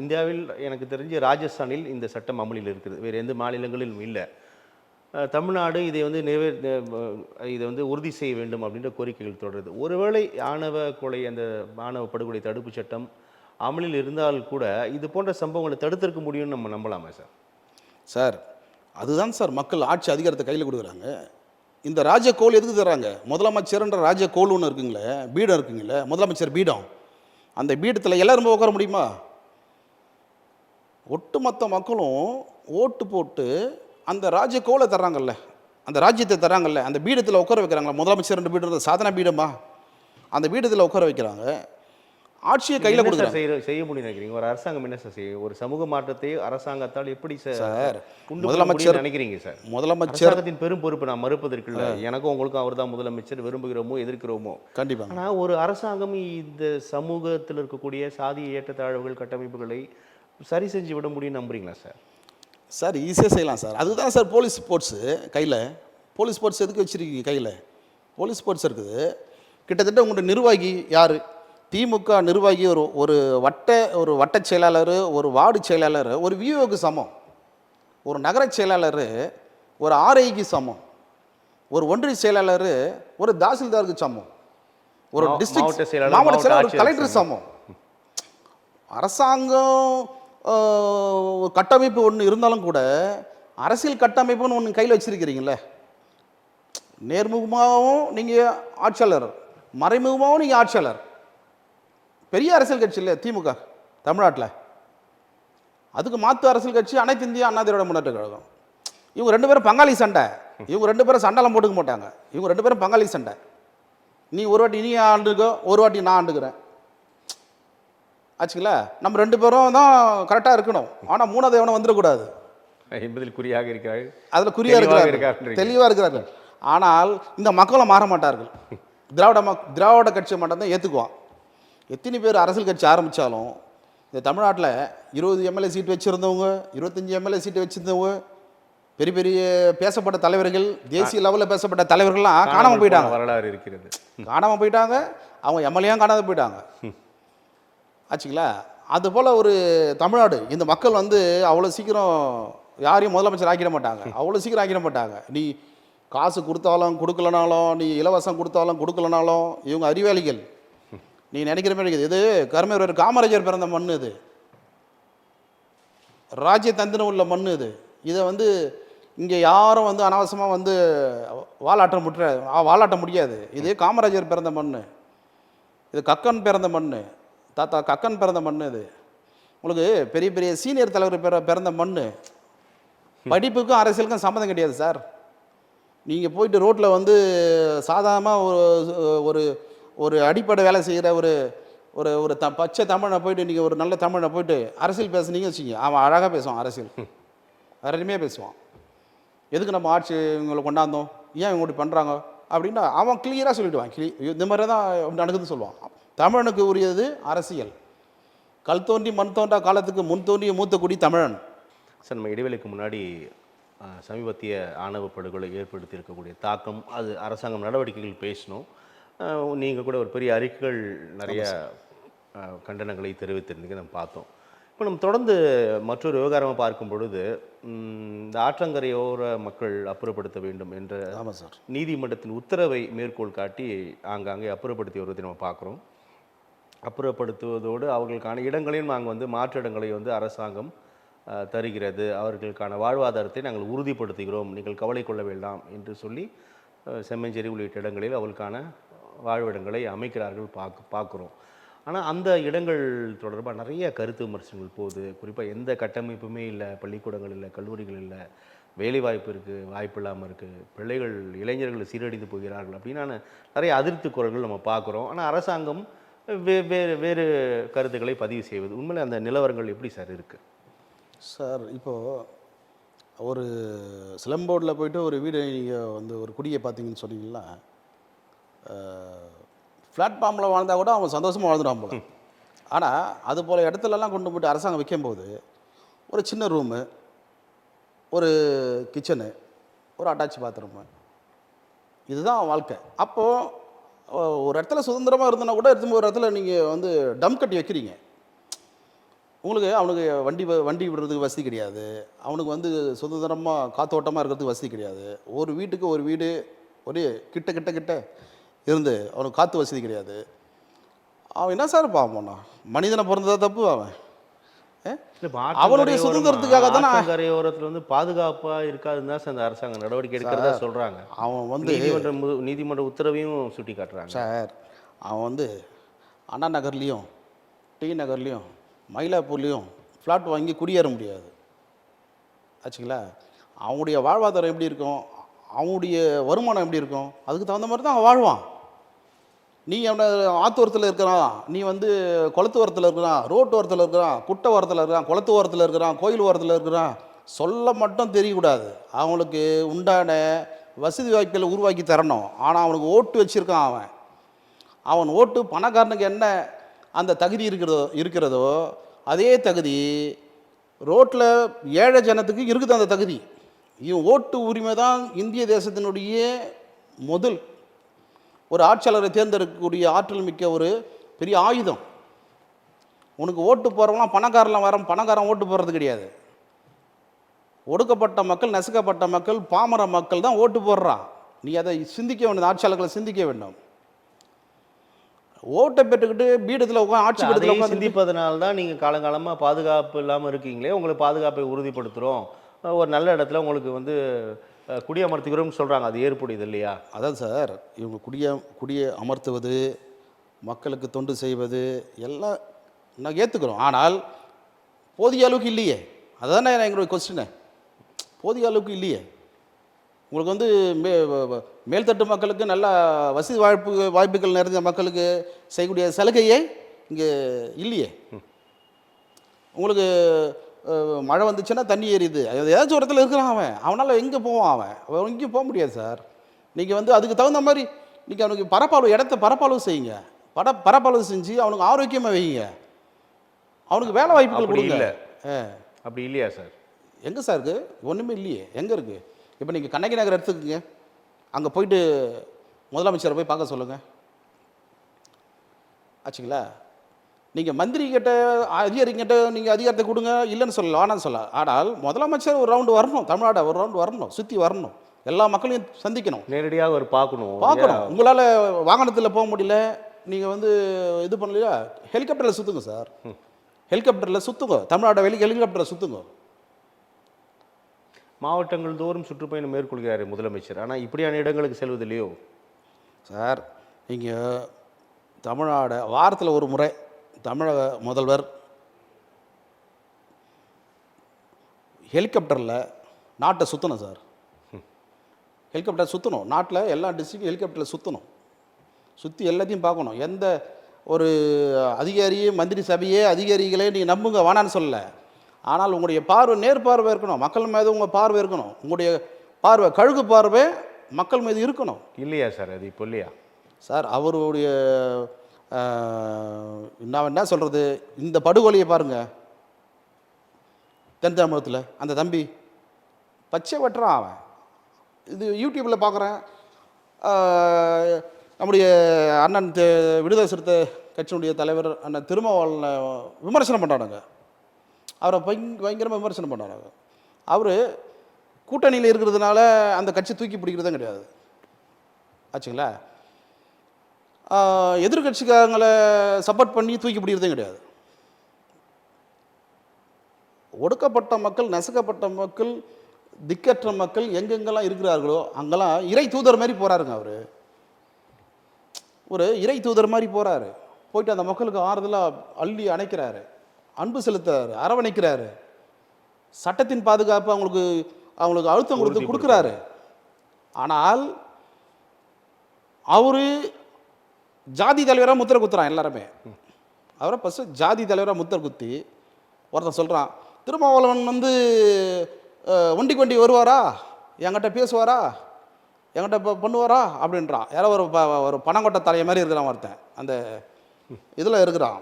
இந்தியாவில் எனக்கு தெரிஞ்சு ராஜஸ்தானில் இந்த சட்டம் அமலில் இருக்குது, வேறு எந்த மாநிலங்களிலும் இல்லை. தமிழ்நாடு இதை வந்து இதை வந்து உறுதி செய்ய வேண்டும் அப்படின்ற கோரிக்கைகள் தொடருது. ஒருவேளை ஆணவ கொலை, அந்த ஆணவ படுகொலை தடுப்பு சட்டம் அமலில் இருந்தால் கூட இது போன்ற சம்பவங்களை தடுத்திருக்க முடியும்னு நம்ம நம்பலாமா சார்? சார் அதுதான் சார் மக்கள் ஆட்சி அதிகாரத்தை கையில் கொடுக்குறாங்க. இந்த ராஜகோல் எதுக்கு தர்றாங்க? முதலமைச்சர்ன்ற ராஜகோல் ஒன்று இருக்குங்களே, பீடம் இருக்குங்களே, முதலமைச்சர் பீடம். அந்த பீடத்தில் எல்லாரும் உட்கார முடியுமா? ஒட்டுமொத்த மக்களும் ஓட்டு போட்டு அந்த ராஜகோலை தர்றாங்கல்ல, அந்த ராஜ்யத்தை தர்றாங்கல்ல, அந்த பீடத்தில் உட்கார வைக்கிறாங்களா? முதலமைச்சர் பீடம் சாதன பீடமா? அந்த பீடத்தில் உட்கார வைக்கிறாங்க, ஆட்சியை கையில் கொடுக்குறாங்க. செய்ய முடியும் நினைக்கிறீங்க? ஒரு அரசாங்கம் என்ன சார் செய்யும்? ஒரு சமூக மாற்றத்தை அரசாங்கத்தால் எப்படி சார் முதலமைச்சர் நினைக்கிறீங்க சார்? முதலமைச்சர் பெரும் பொறுப்பு நான் மறுப்பதற்குள்ள, எனக்கும் உங்களுக்கும் அவர் தான் முதலமைச்சர், விரும்புகிறோமோ எதிர்க்கிறோமோ கண்டிப்பாக. ஆனால் ஒரு அரசாங்கம் இந்த சமூகத்தில் இருக்கக்கூடிய சாதி ஏற்றத்தாழ்வுகள் கட்டமைப்புகளை சரி செஞ்சு விட முடியும்னு நம்புறீங்களா சார்? சார் ஈஸியாக செய்யலாம் சார். அதுதான் சார் போலீஸ் ஸ்போர்ட்ஸு கையில். போலீஸ் ஸ்போர்ட்ஸ் எதுக்கு வச்சுருக்கீங்க கையில்? போலீஸ் ஸ்போர்ட்ஸ் இருக்குது. கிட்டத்தட்ட உங்கள்கிட்ட நிர்வாகி யார்? திமுக நிர்வாகி ஒரு வட்ட செயலாளர், ஒரு வார்டு செயலாளர் ஒரு விஓக்கு சமம், ஒரு நகர செயலாளர் ஒரு ஆர்ஐக்கு சமம், ஒரு ஒன்றிய செயலாளர் ஒரு தாசில்தாருக்கு சமம், ஒரு டிஸ்ட்ரிக்ட் மாவட்ட செயலாளர் ஒரு கலெக்டர் சமம். அரசாங்கம் கட்டமைப்பு ஒன்று இருந்தாலும் கூட அரசியல் கட்டமைப்புன்னு ஒன்று கையில் வச்சுருக்கிறீங்களே. நேர்முகமாகவும் நீங்கள் ஆட்சியாளர், மறைமுகமாகவும் நீங்கள் ஆட்சியாளர். பெரிய அரசியல் கட்சி இல்லை திமுக தமிழ்நாட்டில். அதுக்கு மாற்று அரசியல் கட்சி அனைத்து இந்திய அண்ணா திராவிட முன்னேற்ற கழகம். இவங்க 2 பேரும் பங்காளி சண்டை. இவங்க 2 பேரும் சண்டைலாம் போட்டுக்க மாட்டாங்க. இவங்க 2 பேரும் பங்காளி சண்டை. நீ ஒரு வாட்டி நீ ஆண்டுக்கோ, ஒரு வாட்டி நான் ஆண்டுக்கிறேன் ஆச்சுங்களா? நம்ம 2 பேரும் தான் கரெக்டாக இருக்கணும். ஆனால் 3வது எவனும் வந்துடக்கூடாது என்பதில் குறியாக இருக்கிறார்கள். அதில் குறியாக இருக்கிறார்கள், தெளிவாக இருக்கிறார்கள். ஆனால் இந்த மக்களும் மாற மாட்டார்கள். திராவிட கட்சியை மட்டும்தான் ஏற்றுக்குவான். எத்தனை பேர் அரசியல் கட்சி ஆரம்பித்தாலும் இந்த தமிழ்நாட்டில் 20 எம்எல்ஏ சீட்டு வச்சுருந்தவங்க, 25 எம்எல்ஏ சீட்டு வச்சுருந்தவங்க, பெரிய பெரிய பேசப்பட்ட தலைவர்கள், தேசிய லெவலில் பேசப்பட்ட தலைவர்கள்லாம் காணாமல் போயிட்டாங்க. வரலாறு இருக்கிறது, காணாமல் போயிட்டாங்க. அவங்க எம்எல்ஏயும் காணாமல் போயிட்டாங்க ஆச்சுங்களா? அதுபோல் ஒரு தமிழ்நாடு. இந்த மக்கள் வந்து அவ்வளோ சீக்கிரம் யாரையும் முதலமைச்சர் ஆக்கிட மாட்டாங்க, அவ்வளோ சீக்கிரம் ஆக்கிட மாட்டாங்க. நீ காசு கொடுத்தாலும் கொடுக்கலனாலும், நீ இலவசம் கொடுத்தாலும் கொடுக்கலனாலும், இவங்க அறிவாளிகள். நீ நினைக்கிற மாதிரி இருக்குது. இது கர்மவீரர் காமராஜர் பிறந்த மண், இது ராஜ்ய தந்திரம் உள்ள மண் இது. இதை வந்து இங்கே யாரும் வந்து அனாவசியமாக வந்து வாலாட்ட முடியாது. இது காமராஜர் பிறந்த மண், இது கக்கன் பிறந்த மண், தாத்தா கக்கன் பிறந்த மண். இது உங்களுக்கு பெரிய பெரிய சீனியர் தலைவர் பிறந்த மண். படிப்புக்கும் அரசியலுக்கும் சம்மந்தம் கிடையாது சார். நீங்கள் போயிட்டு ரோட்டில் வந்து சாதாரணமாக ஒரு ஒரு அடிப்படை வேலை செய்கிற ஒரு ஒரு ஒரு பச்சை தமிழனை போயிட்டு நீங்கள் ஒரு நல்ல தமிழனை போயிட்டு அரசியல் பேசுனீங்க வச்சுங்க, அவன் அழகாக பேசுவான், அரசியல் அருமையாக பேசுவான். எதுக்கு நம்ம ஆட்சி இவங்களை கொண்டாந்தோம், ஏன் இவங்க இப்படி பண்ணுறாங்க அப்படின்னா அவன் கிளியராக சொல்லிவிடுவான். இந்த மாதிரி தான் நடக்குதுன்னு சொல்லுவான். தமிழனுக்கு உரியது அரசியல். கல் தோன்றி மண் தோன்றா காலத்துக்கு முன் தோன்றிய மூத்த குடி தமிழன். சார், நம்ம இடைவெளிக்கு முன்னாடி சமீபத்திய ஆணவ படுகொலை ஏற்படுத்தி இருக்கக்கூடிய தாக்கம், அது அரசாங்கம் நடவடிக்கைகள் பேசணும். நீங்கள் கூட ஒரு பெரிய அறிக்கைகள் நிறைய கண்டனங்களை தெரிவித்திருந்தீங்க, நம்ம பார்த்தோம். இப்போ நம்ம தொடர்ந்து மற்றொரு விவகாரமாக பார்க்கும் பொழுது இந்த ஆற்றங்கரையோர மக்கள் அப்புறப்படுத்த வேண்டும் என்ற நீதிமன்றத்தின் உத்தரவை மேற்கோள் காட்டி ஆங்காங்கே அப்புறப்படுத்தி வருவதை நம்ம பார்க்குறோம். அப்புறப்படுத்துவதோடு அவர்களுக்கான இடங்களையும் நாங்கள் வந்து மாற்று இடங்களை வந்து அரசாங்கம் தருகிறது, அவர்களுக்கான வாழ்வாதாரத்தை நாங்கள் உறுதிப்படுத்துகிறோம், நீங்கள் கவலை கொள்ள வேண்டாம் என்று சொல்லி செம்மஞ்சேரி உள்ளிட்ட இடங்களில் அவர்களுக்கான வாழ்விடங்களை அமைக்கிறார்கள் பார்க்குறோம். ஆனால் அந்த இடங்கள் தொடர்பாக நிறைய கருத்து விமர்சனங்கள் போகுது. குறிப்பாக எந்த கட்டமைப்புமே இல்லை, பள்ளிக்கூடங்கள் இல்லை, கல்லூரிகள் இல்லை, வேலைவாய்ப்பு இருக்குது, வாய்ப்பு இல்லாமல் இருக்குது, பிள்ளைகள் இளைஞர்கள் சீரழிந்து போகிறார்கள் அப்படின்னான நிறைய அதிருப்தி குரல்கள் நம்ம பார்க்குறோம். ஆனால் அரசாங்கம் வேறு கருத்துக்களை பதிவு செய்வது, உண்மையிலே அந்த நிலவரங்கள் எப்படி சார் இருக்குது? சார், இப்போது ஒரு சிலம்போர்டில் போய்ட்டு ஒரு வீடு நீங்கள் வந்து ஒரு குடியை பார்த்தீங்கன்னு சொன்னீங்கன்னா, பிளாட்ஃபார்மில் வாழ்ந்தால் கூட அவன் சந்தோஷமாக வாழ்ந்துடுவான் போல. ஆனால் அது போல் இடத்துலலாம் கொண்டு போய்ட்டு அரசாங்கம் வைக்கும்போது ஒரு சின்ன ரூமு, ஒரு கிச்சனு, ஒரு அட்டாச் பாத்ரூமு, இதுதான் வாழ்க்கை. அப்போது ஒரு இடத்துல சுதந்திரமாக இருந்தனா கூட எடுத்து ஒரு இடத்துல நீங்கள் வந்து டம் கட்டி வைக்கிறீங்க. உங்களுக்கு அவனுக்கு வண்டி விடுறதுக்கு வசதி கிடையாது, அவனுக்கு வந்து சுதந்திரமாக காத்தோட்டமாக இருக்கிறதுக்கு வசதி கிடையாது. ஒரு வீட்டுக்கு ஒரு வீடு ஒரே கிட்ட கிட்ட கிட்ட இருந்து அவனுக்கு காற்று வசதி கிடையாது. அவன் என்ன சார் பாவம்னா மனிதனை பிறந்ததா தப்பு? அவன் அவனுடைய சுதந்திரத்துக்காக தானே கரையோரத்தில் வந்து பாதுகாப்பாக இருக்காதுன்னு தான் அந்த அரசாங்கம் நடவடிக்கை எடுக்கிறதா சொல்கிறாங்க. அவன் வந்து நீதிமன்ற உத்தரவையும் சுட்டி காட்டுறாங்க சார். அவன் வந்து அண்ணா நகர்லேயும் டி நகர்லேயும் மயிலாப்பூர்லேயும் ஃப்ளாட் வாங்கி குடியேற முடியாது ஆச்சுங்களா. அவனுடைய வாழ்வாதாரம் எப்படி இருக்கும், அவனுடைய வருமானம் எப்படி இருக்கும், அதுக்கு தகுந்த மாதிரி தான் அவன் வாழ்வான். நீ அவனை ஆத்தோரத்தில் இருக்கிறான், நீ வந்து குளத்து ஓரத்தில் இருக்கிறான், ரோட்டு ஓரத்தில் இருக்கிறான், குட்டை ஓரத்தில் இருக்கிறான், குளத்து ஓரத்தில் இருக்கிறான், கோயில் ஓரத்தில் இருக்கிறான், சொல்ல மட்டும் தெரியக்கூடாது. அவனுக்கு உண்டான வசதி வாய்ப்புகளை உருவாக்கி தரணும். ஆனால் அவனுக்கு ஓட்டு வச்சுருக்கான். அவன் ஓட்டு பணக்காரனுக்கு என்ன அந்த தகுதி இருக்கிறதோ அதே தகுதி ரோட்டில் ஏழை ஜனத்துக்கு இருக்குது. அந்த தகுதி, இவன் ஓட்டு உரிமை தான் இந்திய தேசத்தினுடைய முதல் ஒரு ஆட்சியாளரை தேர்ந்தெடுக்கக்கூடிய ஆற்றல் மிக்க ஒரு பெரிய ஆயுதம். உனக்கு ஓட்டு போகிறவங்களாம் பணக்காரெலாம் பணக்காரன் ஓட்டு போடுறது கிடையாது. ஒடுக்கப்பட்ட மக்கள், நசுக்கப்பட்ட மக்கள், பாமர மக்கள் தான் ஓட்டு போடுறான். நீ அதை சிந்திக்க வேண்டும், ஆட்சியாளர்களை சிந்திக்க வேண்டும். ஓட்டை பெற்றுக்கிட்டு பீடத்தில் உட்காந்து ஆட்சி பீடத்தில் சிந்திப்பதனால தான் நீங்கள் காலங்காலமாக பாதுகாப்பு இல்லாமல் இருக்கீங்களே. உங்களுக்கு பாதுகாப்பை உறுதிப்படுத்துகிறோம், ஒரு நல்ல இடத்துல உங்களுக்கு வந்து குடியமர்த்துகிறோம்னு சொல்கிறாங்க. அது ஏற்புடையது இல்லையா? அதான் சார், இவங்க குடியை அமர்த்துவது, மக்களுக்கு தொண்டு செய்வது எல்லாம் நான் ஏற்றுக்கிறோம். ஆனால் போதிய அளவுக்கு இல்லையே. அதுதானே எங்களுடைய கொஸ்டின். போதிய அளவுக்கு இல்லையே. உங்களுக்கு வந்து மேல்தட்டு மக்களுக்கு நல்ல வசதி வாய்ப்புகள் நிறைந்த மக்களுக்கு செய்யக்கூடிய சலுகையே இங்கே இல்லையே. உங்களுக்கு மழை வந்துச்சுன்னா தண்ணி ஏறிது, ஏதாச்சும் ஒரு இடத்துல இருக்கிறான் அவனால் எங்கே போவான்? அவன் எங்கேயும் போக முடியாது சார். நீங்கள் வந்து அதுக்கு தகுந்த மாதிரி நீங்கள் அவனுக்கு இடத்த பரப்பளவு செய்யுங்க. பரப்பளவு செஞ்சு அவனுக்கு ஆரோக்கியமாக வைங்க. அவனுக்கு வேலை வாய்ப்புகள் கொடுங்க. அப்படி இல்லையா சார்? எங்கே சார் இருக்குது? ஒன்றுமே இல்லையே. எங்கே இருக்குது? இப்போ நீங்கள் கண்ணகி நகர் எடுத்துக்கங்க, அங்கே போயிட்டு முதலமைச்சரை போய் பார்க்க சொல்லுங்கள் ஆச்சுங்களா. நீங்கள் மந்திரி கிட்ட அதிகாரிகிட்ட நீங்கள் அதிகாரத்தை கொடுங்க, இல்லைன்னு சொல்லலாம், ஆனால் சொல்லலாம். ஆனால் முதலமைச்சர் ஒரு ரவுண்டு வரணும், தமிழ்நாடு ஒரு ரவுண்டு வரணும், சுற்றி வரணும், எல்லா மக்களையும் சந்திக்கணும், நேரடியாக ஒரு பார்க்கணும். உங்களால் வாகனத்தில் போக முடியல, நீங்கள் வந்து இது பண்ணலையா, ஹெலிகாப்டரில் சுற்றுங்க சார். ஹெலிகாப்டரில் சுற்றுங்க, தமிழ்நாடு வெளியே ஹெலிகாப்டரில் சுற்றுங்க. மாவட்டங்கள் தோறும் சுற்றுப்பயணம் மேற்கொள்கிறார் முதலமைச்சர். ஆனால் இப்படியான இடங்களுக்கு செல்வதில்லையோ சார்? நீங்கள் தமிழ்நாடு வாரத்தில் ஒரு முறை தமிழக முதல்வர் ஹெலிகாப்டரில் நாட்டை சுற்றணும் சார். ஹெலிகாப்டர் சுற்றணும், நாட்டில் எல்லா டிஸ்ட்ரிக்டும் ஹெலிகாப்டரில் சுற்றணும். சுற்றி எல்லாத்தையும் பார்க்கணும். எந்த ஒரு அதிகாரியே, மந்திரி சபையே, அதிகாரிகளே நீங்கள் நம்புங்க, வேணான்னு சொல்லலை. ஆனால் உங்களுடைய பார்வை நேர்பார்வை இருக்கணும். மக்கள் மீது உங்கள் பார்வை இருக்கணும். உங்களுடைய பார்வை கழுகு பார்வை மக்கள் மீது இருக்கணும். இல்லையா சார்? அது இப்போ இல்லையா சார்? அவருடைய நான் என்ன சொல்கிறது, இந்த படுகொலையை பாருங்கள். தென் தமிழகத்தில் அந்த தம்பி பச்சை வெட்டுறான் அவன். இது யூடியூப்பில் பார்க்குறேன். நம்முடைய அண்ணன் விடுதலை சிறுத்தை கட்சியினுடைய தலைவர் அண்ணன் திருமாவளவனை விமர்சனம் பண்ணுறானுங்க. அவரை பயங்கரமாக விமர்சனம் பண்ணுறாங்க. அவர் கூட்டணியில் இருக்கிறதுனால அந்த கட்சி தூக்கி பிடிக்கிறதும் கிடையாது ஆச்சுங்களா. எதிர்கட்சிக்காரங்களை சப்போர்ட் பண்ணி தூக்கி பிடிக்கிறதும் கிடையாது. ஒடுக்கப்பட்ட மக்கள், நசுக்கப்பட்ட மக்கள், திக்கற்ற மக்கள் எங்கெங்கெல்லாம் இருக்கிறார்களோ அங்கெல்லாம் இறை தூதர் மாதிரி போகிறாருங்க. அவர் ஒரு இறை தூதர் மாதிரி போகிறாரு. போயிட்டு அந்த மக்களுக்கு ஆறுதலாக அள்ளி அணைக்கிறாரு, அன்பு செலுத்துறாரு, அரவணைக்கிறாரு, சட்டத்தின் பாதுகாப்பு அவங்களுக்கு அழுத்தம் கொடுக்குறாரு. ஆனால் அவரு ஜாதி தலைவராக முத்திரை குத்துறான். எல்லாருமே அவரை ஃபஸ்ட்டு ஜாதி தலைவராக முத்திரை குத்தி ஒருத்தன் சொல்கிறான், திருமாவளவன் வந்து ஒண்டிக்கு வண்டி வருவாரா, என்கிட்ட பேசுவாரா, என்கிட்ட இப்போ பண்ணுவாரா அப்படின்றான். யாரோ ஒரு பணங்கொட்டை தலையை மாதிரி இருக்கிறான் ஒருத்தன். அந்த இதில் இருக்கிறான்,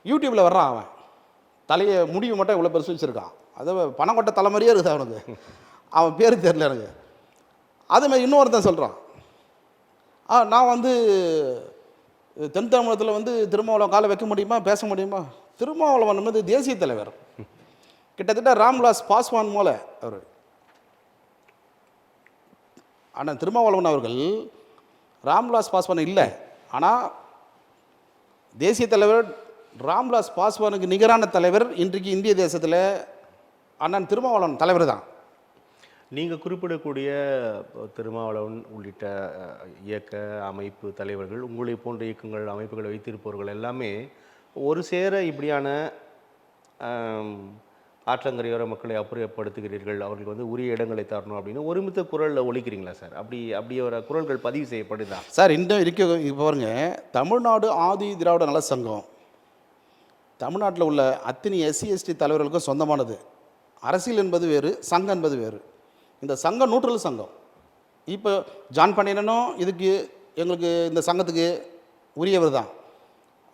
யூடியூப்பில் வர்றான். அவன் தலையை முடிவு மட்டும் இவ்வளோ பெருசு வச்சுருக்கான். அது பணங்கொட்டை தலை மாதிரியே இருக்குது அவனுக்கு. அவன் பேர் தெரியல எனக்கு. அதேமாதிரி இன்னொருத்தன் சொல்கிறான், நான் வந்து தென் தமிழகத்தில் வந்து திருமாவளவன் காலை வைக்க முடியுமா, பேச முடியுமா? திருமாவளவன் வந்து தேசிய தலைவர், கிட்டத்தட்ட ராம்விலாஸ் பாஸ்வான் போல அவர். ஆனால் திருமாவளவன் அவர்கள் ராம்விலாஸ் பாஸ்வான் இல்லை. ஆனால் தேசிய தலைவர் ராம்விலாஸ் பாஸ்வானுக்கு நிகரான தலைவர் இன்றைக்கு இந்திய தேசத்தில் அண்ணன் திருமாவளவன் தலைவர் தான். நீங்கள் குறிப்பிடக்கூடிய திருமாவளவன் உள்ளிட்ட இயக்க அமைப்பு தலைவர்கள், உங்களை போன்ற இயக்கங்கள் அமைப்புகளை வைத்திருப்பவர்கள் எல்லாமே ஒரு சேர இப்படியான ஆற்றங்கரையோர மக்களை அப்புறப்படுத்துகிறீர்கள், அவர்களுக்கு வந்து உரிய இடங்களை தரணும் அப்படின்னு ஒருமித்த குரலில் ஒலிக்கிறீங்களா சார்? அப்படி ஒரு குரல்கள் பதிவு செய்யப்படுதா சார்? இன்னும் இப்போ பாருங்க, தமிழ்நாடு ஆதி திராவிட நல சங்கம் தமிழ்நாட்டில் உள்ள அத்தனை எஸ்சி எஸ்டி தலைவர்களுக்கும் சொந்தமானது. அரசியல் என்பது வேறு, சங்கம் என்பது வேறு. இந்த சங்கம் நியூட்ரல் சங்கம். இப்போ ஜான் பாண்டியனும் இதுக்கு எங்களுக்கு இந்த சங்கத்துக்கு உரியவர் தான்.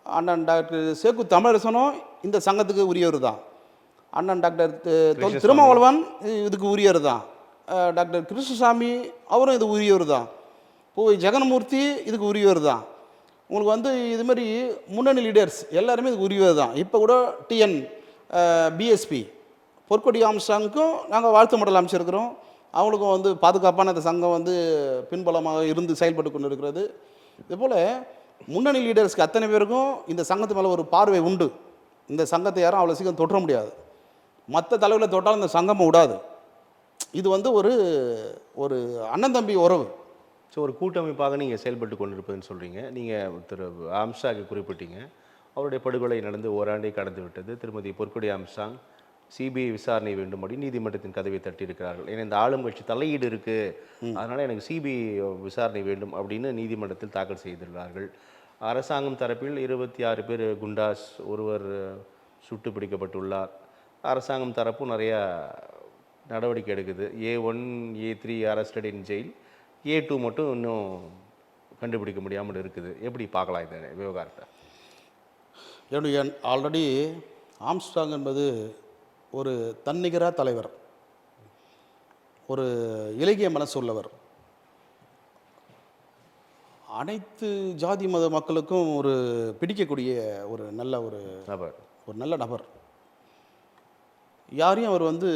அண்ணன் டாக்டர் சேக்கு தமிழரசனும் இந்த சங்கத்துக்கு உரியவர் தான். அண்ணன் டாக்டர் திருமாவளவன் இதுக்கு உரியவர் தான். டாக்டர் கிருஷ்ணசாமி அவரும் இது உரியவர் தான். போய் ஜெகன்மூர்த்தி இதுக்கு உரியவர் தான். உங்களுக்கு வந்து இதுமாரி முன்னணி லீடர்ஸ் எல்லாருமே இதுக்கு உரியவர் தான். இப்போ கூட டிஎன் பிஎஸ்பி பொற்கொடி ஆம்ஸ்டாங்க்கும் நாங்கள் வாழ்த்து மடல் அமைச்சிருக்கிறோம். அவங்களுக்கும் வந்து பாதுகாப்பான அந்த சங்கம் வந்து பின்பலமாக இருந்து செயல்பட்டு கொண்டு இருக்கிறது. இதுபோல் முன்னணி லீடர்ஸ்க்கு அத்தனை பேருக்கும் இந்த சங்கத்து மேலே ஒரு பார்வை உண்டு. இந்த சங்கத்தை யாரும் அவ்வளோ சீக்கிரம் தொற்ற முடியாது. மற்ற தலைவர்களை தொட்டாலும் இந்த சங்கமும் விடாது. இது வந்து ஒரு அண்ணன் தம்பி உறவு. ஸோ ஒரு கூட்டமைப்பாக நீங்கள் செயல்பட்டு கொண்டிருப்பதுன்னு சொல்கிறீங்க. நீங்கள் திரு ஆம்ஸ்டாங்கை குறிப்பிட்டீங்க. அவருடைய படுகொலை நடந்து ஓராண்டை கடந்து விட்டது. திருமதி பொற்கொடி ஆம்ஸ்டாங் சிபிஐ விசாரணை வேண்டும் அப்படின்னு நீதிமன்றத்தின் கதவை தட்டியிருக்கிறார்கள். ஏன்னா இந்த ஆளும் கட்சி தலையீடு இருக்குது, அதனால் எனக்கு சிபிஐ விசாரணை வேண்டும் அப்படின்னு நீதிமன்றத்தில் தாக்கல் செய்துள்ளார்கள். அரசாங்கம் தரப்பில் 26 பேர் குண்டாஸ், ஒருவர் சுட்டு பிடிக்கப்பட்டுள்ளார். அரசாங்கம் தரப்பும் நிறையா நடவடிக்கை எடுக்குது. A1 A3 arrested in jail, A2 மட்டும் இன்னும் கண்டுபிடிக்க முடியாமல் இருக்குது. எப்படி பார்க்கலாம் இந்த விவகாரத்தை? என்னுடைய ஆல்ரெடி ஆம்ஸ்டாங் என்பது ஒரு தன்னிகரா தலைவர், ஒரு இலக்கிய மனசு உள்ளவர், அனைத்து ஜாதி மத மக்களுக்கும் ஒரு பிடிக்கக்கூடிய ஒரு நல்ல நபர். யாரையும் அவர் வந்து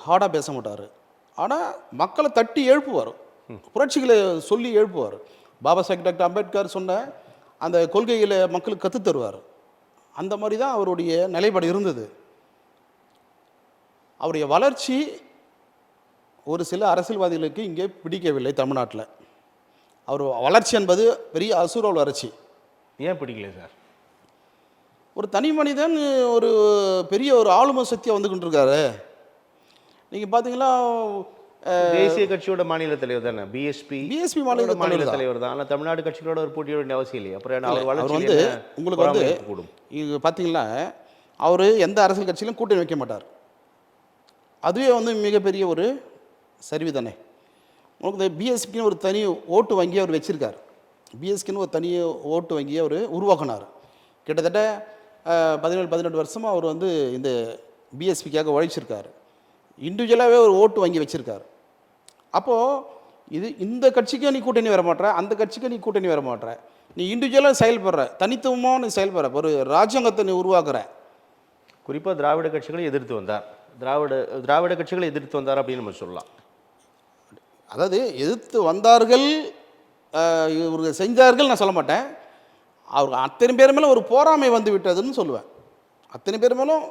ஹார்டாக பேச மாட்டார். ஆனால் மக்களை தட்டி எழுப்புவார், புரட்சிகளை சொல்லி எழுப்புவார். பாபா சாஹேப் டாக்டர் அம்பேத்கர் சொன்ன அந்த கொள்கைகளை மக்களுக்கு கற்றுத் தருவார். அந்த மாதிரி தான் அவருடைய நிலைப்பாடு இருந்தது. அவருடைய வளர்ச்சி ஒரு சில அரசியல்வாதிகளுக்கு இங்கே பிடிக்கவில்லை தமிழ்நாட்டில். அவர் வளர்ச்சி என்பது பெரிய அசுர வளர்ச்சி. ஏன் பிடிக்கல சார்? ஒரு தனி மனிதன் ஒரு பெரிய ஒரு ஆளுமை சக்தியாக வந்துக்கிட்டு இருக்காரு. நீங்கள் பார்த்தீங்கன்னா தேசிய கட்சியோட மாநில தலைவர் தானே, பிஎஸ்பி மாநில தலைவர் தான். ஆனால் தமிழ்நாடு கட்சிகளோட ஒரு போட்டியோட வேண்டிய அவசியம் இல்லை. அப்புறம் அவர் அவர் வளர்ச்சி வந்து உங்களுக்கு வந்து கூடும். இது பார்த்தீங்கன்னா அவர் எந்த அரசியல் கட்சியிலும் கூட்டணி வைக்க மாட்டார். அதுவே வந்து மிகப்பெரிய ஒரு சரிவு தானே. உங்களுக்கு இந்த பிஎஸ்பின்னு ஒரு தனி ஓட்டு வங்கி அவர் வச்சுருக்கார். பிஎஸ்பின்னு ஒரு தனி ஓட்டு வங்கியை அவர் உருவாக்கினார். கிட்டத்தட்ட 17-18 வருஷமாக அவர் வந்து இந்த பிஎஸ்பிக்காக உழைச்சிருக்காரு. இண்டிவிஜுவலாகவே ஒரு ஓட்டு வங்கி வச்சுருக்காரு. அப்போது இந்த கட்சிக்கு நீ கூட்டணி வர மாட்டேற, அந்த கட்சிக்கு நீ கூட்டணி வர மாட்டேற, நீ இண்டிவிஜுவலாக செயல்படுற, தனித்துவமாக நீ செயல்படுற, ஒரு ராஜ்யாங்கத்தை நீ உருவாக்குற. குறிப்பாக திராவிட கட்சிகளை எதிர்த்து வந்தார். திராவிட கட்சிகளை எதிர்த்து வந்தார் அப்படின்னு நம்ம சொல்லலாம். அதாவது எதிர்த்து வந்தார்கள், இவர்கள் செஞ்சார்கள் நான் சொல்ல மாட்டேன். அவர் அத்தனை பேர் மேலும் ஒரு போராமை வந்து விட்டதுன்னு சொல்லுவேன். அத்தனை பேர் மேலும்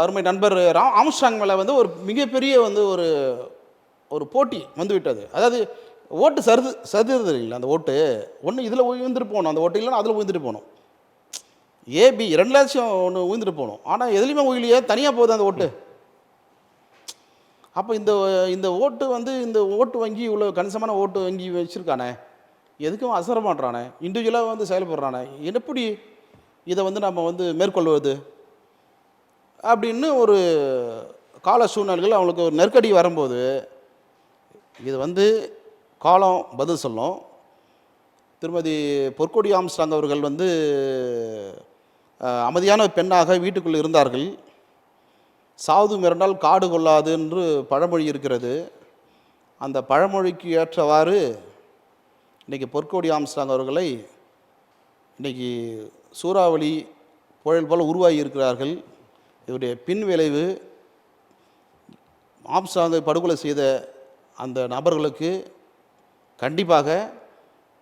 அருமை நண்பர் ஆம்ஸ்ட்ராங் மேலே வந்து ஒரு மிகப்பெரிய வந்து ஒரு போட்டி வந்து விட்டது. அதாவது ஓட்டு சதுருது இல்லைங்களா, அந்த ஓட்டு ஒன்று இதில் உயர்ந்துட்டு போகணும், அந்த ஓட்டு இல்லைன்னா அதில் உயர்ந்துட்டு போகணும். ஏபி 2 லட்சம் ஒன்று உயர்ந்துட்டு போகணும். ஆனால் எதுலேயுமே உயிலையே தனியாக போகுது அந்த ஓட்டு. அப்போ இந்த ஓட்டு வந்து இந்த ஓட்டு வங்கி இவ்வளோ கணிசமான ஓட்டு வங்கி வச்சுருக்கானே, எதுக்கும் அசர மாட்டானே, இண்டிவிஜுவலாக வந்து செயல்படுறானே, எப்படி இதை வந்து நம்ம வந்து மேற்கொள்வது அப்படின்னு ஒரு கால சூழ்நிலைகள் அவங்களுக்கு ஒரு நெருக்கடி வரும்போது இது வந்து காலம் பதில் சொல்லும். திருமதி பொற்கொடி ஆம்ஸ்ட்ராங் அவர்கள் வந்து அமைதியான பெண்ணாக வீட்டுக்குள் இருந்தார்கள். சாது மிரண்டால் காடு கொள்ளாது என்று பழமொழி இருக்கிறது. அந்த பழமொழிக்கு ஏற்றவாறு இன்றைக்கி பொற்கொடி ஆம்ஸ்ட்ராங் அவர்களை இன்றைக்கி சூறாவளி புயல் போல் உருவாகி இருக்கிறார்கள். இவருடைய பின் விளைவு ஆம்ஸ்ட்ராங்கை படுகொலை செய்த அந்த நபர்களுக்கு கண்டிப்பாக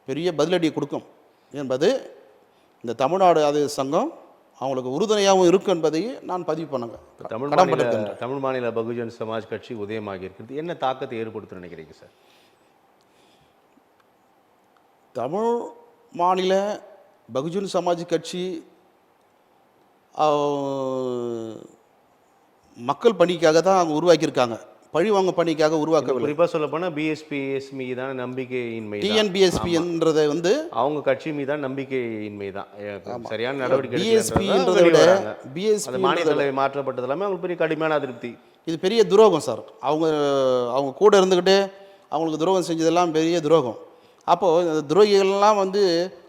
பெரிய பதிலடியை கொடுக்கும் என்பது இந்த தமிழ்நாடு ஆதிதிராவிட சங்கம் அவங்களுக்கு உறுதுணையாகவும் இருக்கும் என்பதை நான் பதிவு பண்ணுங்க. தமிழ் மாநில பகுஜன் சமாஜ் கட்சி உதயமாகி இருக்கிறது, என்ன தாக்கத்தை ஏற்படுத்தும் நினைக்கிறீங்க சார்? தமிழ் மாநில பகுஜன் சமாஜ் கட்சி மக்கள் பணிக்காக தான் அவங்க உருவாக்கியிருக்காங்க, பழிவாங்க பணிக்காக உருவாக்கவில்லை. குறிப்பாக சொல்ல போனால் பிஎஸ்பிஎஸ் மீதான நம்பிக்கையின்மை, டிஎன்பிஎஸ்பி என்றதை வந்து அவங்க கட்சி மீதான நம்பிக்கையின்மை தான் சரியான நடவடிக்கை. பிஎஸ்பின்றதை விட பிஎஸ்பி மாநில மாற்றப்பட்டது எல்லாமே அவங்களுக்கு பெரிய கடுமையான அதிருப்தி. இது பெரிய துரோகம் சார். அவங்க கூட இருந்துக்கிட்டு அவங்களுக்கு துரோகம் செஞ்சதெல்லாம் பெரிய துரோகம். அப்போது அந்த துரோகிகள்லாம் வந்து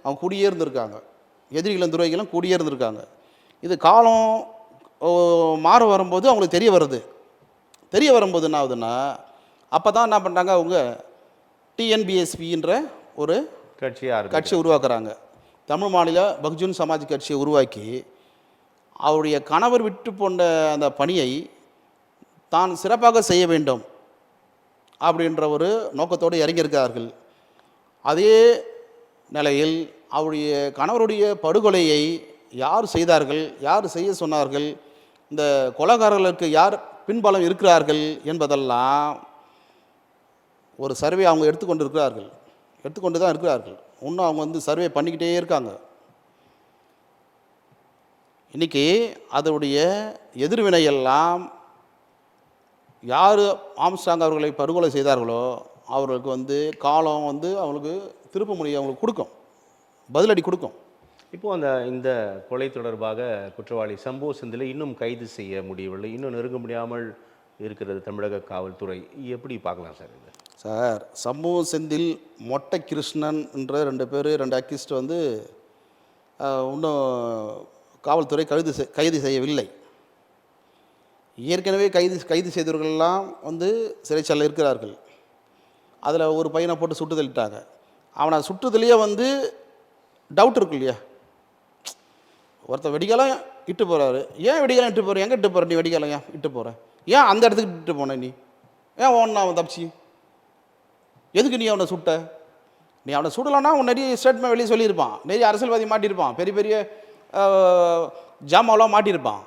அவங்க கூடியே இருந்திருக்காங்க, எதிரிகளும் துரோகிகளும் கூடியே இருந்திருக்காங்க. இது காலம் மாற வரும்போது அவங்களுக்கு தெரிய வரும்போது என்ன ஆகுதுன்னா, அப்போ தான் என்ன பண்ணுறாங்க, அவங்க டிஎன்பிஎஸ்பின்ற ஒரு கட்சியை உருவாக்குறாங்க. தமிழ் மாநில பகுஜன் சமாஜ் கட்சியை உருவாக்கி அவருடைய கணவர் விட்டு போன அந்த பணியை தான் சிறப்பாக செய்ய வேண்டும் அப்படின்ற ஒரு நோக்கத்தோடு இறங்கியிருக்கிறார்கள். அதே நிலையில் அவருடைய கணவருடைய படுகொலையை யார் செய்தார்கள், யார் செய்ய சொன்னார்கள், இந்த கொலைகாரர்களுக்கு யார் பின்பலம் இருக்கிறார்கள் என்பதெல்லாம் ஒரு சர்வே அவங்க எடுத்துக்கொண்டு தான் இருக்கிறார்கள். இன்னும் அவங்க வந்து சர்வே பண்ணிக்கிட்டே இருக்காங்க. இன்றைக்கி அதனுடைய எதிர்வினையெல்லாம் யார் ஆம்ஸ்ட்ராங் அவர்களை படுகொலை செய்தார்களோ அவர்களுக்கு வந்து காலம் வந்து அவங்களுக்கு திருப்பு முறையை அவங்களுக்கு கொடுக்கும், பதிலடி கொடுக்கும். இப்போது இந்த கொலை தொடர்பாக குற்றவாளி சம்போ செந்திலை இன்னும் கைது செய்ய முடியவில்லை, இன்னும் நெருங்க முடியாமல் இருக்கிறது தமிழக காவல்துறை. எப்படி பார்க்கலாம் சார் இது? சார், சம்போ செந்தில், மொட்டை கிருஷ்ணன் என்ற 2 பேர், 2 அக்யூஸ்ட் வந்து இன்னும் காவல்துறை கைது செய்யவில்லை. ஏற்கனவே கைது செய்தவர்களெல்லாம் வந்து சிறைச்சாலையில் இருக்கிறார்கள். அதில் ஒரு பையனை போட்டு சுட்டு தள்ளிட்டாங்க. அவனை சுட்டுதலையே வந்து டவுட் இருக்கு இல்லையா, ஒருத்தர் வெடிகாலம் இட்டு போகிறாரு, ஏன் வெடிகாலம் இட்டு போகிற, எங்கே இட்டு போகிற நீ, வெடிகாலம் ஏன் இட்டு போகிற, ஏன் அந்த இடத்துக்கு இட்டு போன, நீ ஏன் ஒன்றா அவன் தப்பிச்சு, எதுக்கு நீ அவனை சுட்ட, நீ அவனை சுடலைன்னா அவன் நிறைய ஸ்டேட்மெண்ட் வெளியே சொல்லியிருப்பான், நிறைய அரசியல்வாதி மாட்டியிருப்பான், பெரிய பெரிய ஜாமாவெலாம் மாட்டியிருப்பான்.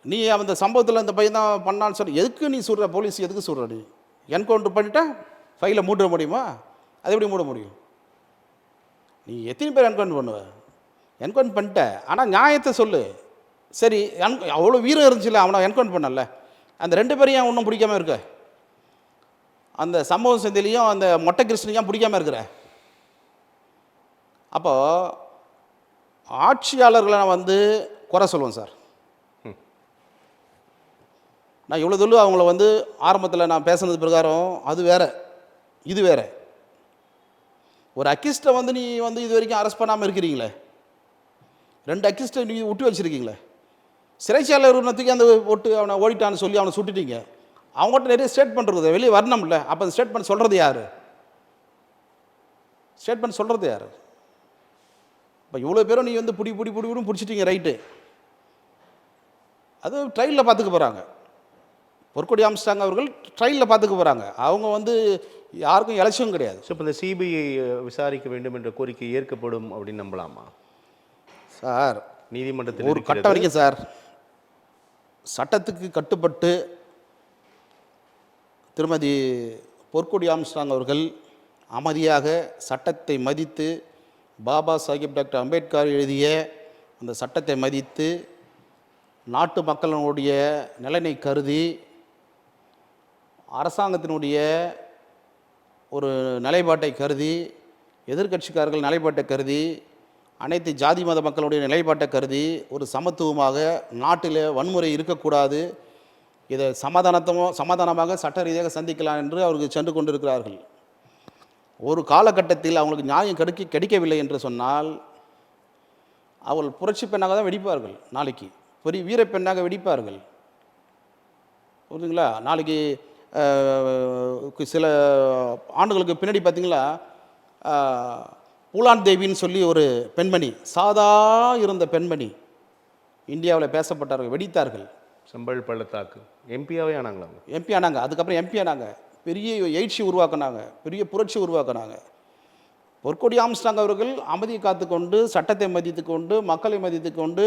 நீ அந்த சம்பவத்தில் இந்த பையன் தான் பண்ணான்னு சொல்லி எதுக்கு நீ சுடுற? போலீஸ் எதுக்கு சுடுற? நீ என்கவுண்டர் பண்ணிட்டா ஃபைலை மூட முடியுமா? அது எப்படி மூட முடியும்? நீ எத்தனை பேர் என்கவுண்டர் பண்ணுவ? என்கவுண்டர் பண்ணிட்ட, ஆனால் நியாயத்தை சொல்லு. சரி, அவ்வளோ வீரம் இருந்துச்சுல்ல, அவனை என்கவுண்டர் பண்ணல, அந்த 2 பேரையும் ஒன்றும் பிடிக்காமல் இருக்க, அந்த சம்பவம் செந்திலையும் அந்த மொட்டை கிருஷ்ணனையும் பிடிக்காமல் இருக்கிற. அப்போ ஆட்சியாளர்களை நான் குறை சொல்லுவேன் சார். நான் இவ்வளோ தூரம் அவங்கள ஆரம்பத்தில் நான் பேசுனது பிரகாரம் அது வேற, இது வேற. ஒரு அக்கிஸ்ட்டை நீ இது வரைக்கும் அரெஸ்ட் பண்ணாமல் இருக்கிறீங்களே, 2 அக்கிஸ்ட்டை நீ விட்டு வச்சுருக்கீங்களே, சிறைச்சாலை உருவத்துக்கு அந்த ஒட்டு அவனை ஓடிட்டான்னு சொல்லி அவனை சுட்டுட்டீங்க. அவங்ககிட்ட நிறைய ஸ்டேட்மெண்ட் இருக்குது, வெளியே வரணும்ல. அப்போ அந்த ஸ்டேட்மெண்ட் சொல்கிறது யார்? ஸ்டேட்மெண்ட் சொல்கிறது யார்? இப்போ இவ்வளோ பேரும் நீ புடி பிடிச்சிட்டீங்க, ரைட்டு. அது ட்ரையலில் பார்த்துக்க போகிறாங்க. பொற்கொடி ஆம்ஸ்ட்ராங் அவர்கள் ட்ரையலில் பார்த்துக்க போகிறாங்க. அவங்க யாருக்கும் எலெக்ஷன் கிடையாது. ஸோ இப்போ இந்த சிபிஐ விசாரிக்க வேண்டும் என்ற கோரிக்கை ஏற்கப்படும் அப்படின்னு நம்பலாமா சார்? நீதிமன்றத்தில் ஒரு கட்டம் வரைக்கும் சார் சட்டத்துக்கு கட்டுப்பட்டு திருமதி பொற்கொடி ஆம்ஸ்ட்ராங் அவர்கள் அமைதியாக சட்டத்தை மதித்து, பாபா சாஹிப் டாக்டர் அம்பேத்கர் எழுதிய அந்த சட்டத்தை மதித்து, நாட்டு மக்களுடைய நலனை கருதி, அரசாங்கத்தினுடைய ஒரு நிலைப்பாட்டை கருதி, எதிர்க்கட்சிக்காரர்கள் நிலைப்பாட்டை கருதி, அனைத்து ஜாதி மத மக்களுடைய நிலைப்பாட்டை கருதி, ஒரு சமத்துவமாக நாட்டில் வன்முறை இருக்கக்கூடாது, இதை சமாதானமாக சட்ட ரீதியாக சந்திக்கலாம் என்று அவர்கள் சென்று கொண்டிருக்கிறார்கள். ஒரு காலகட்டத்தில் அவங்களுக்கு நியாயம் கிடைக்கவில்லை என்று சொன்னால் அவள் புரட்சி பெண்ணாக தான் வெடிப்பார்கள். நாளைக்கு பெரிய வீரப்பெண்ணாக வெடிப்பார்கள். புரியுதுங்களா? நாளைக்கு சில ஆண்டுகளுக்கு பின்னாடி பார்த்தீங்களா, பூலான் தேவின்னு சொல்லி ஒரு பெண்மணி, சாதா இருந்த பெண்மணி இந்தியாவில் பேசப்பட்டார்கள், வெடித்தார்கள். செம்பல் பள்ளத்தாக்கு எம்பியாவே ஆனாங்களா? எம்பி ஆனாங்க. அதுக்கப்புறம் எம்பி ஆனாங்க. பெரிய எழுச்சி உருவாக்குனாங்க, பெரிய புரட்சி உருவாக்குனாங்க. பொற்கொடி ஆம்ஸ்ட்ராங் அவர்கள் அமைதியை காத்துக்கொண்டு, சட்டத்தை மதித்து கொண்டு, மக்களை மதித்து கொண்டு,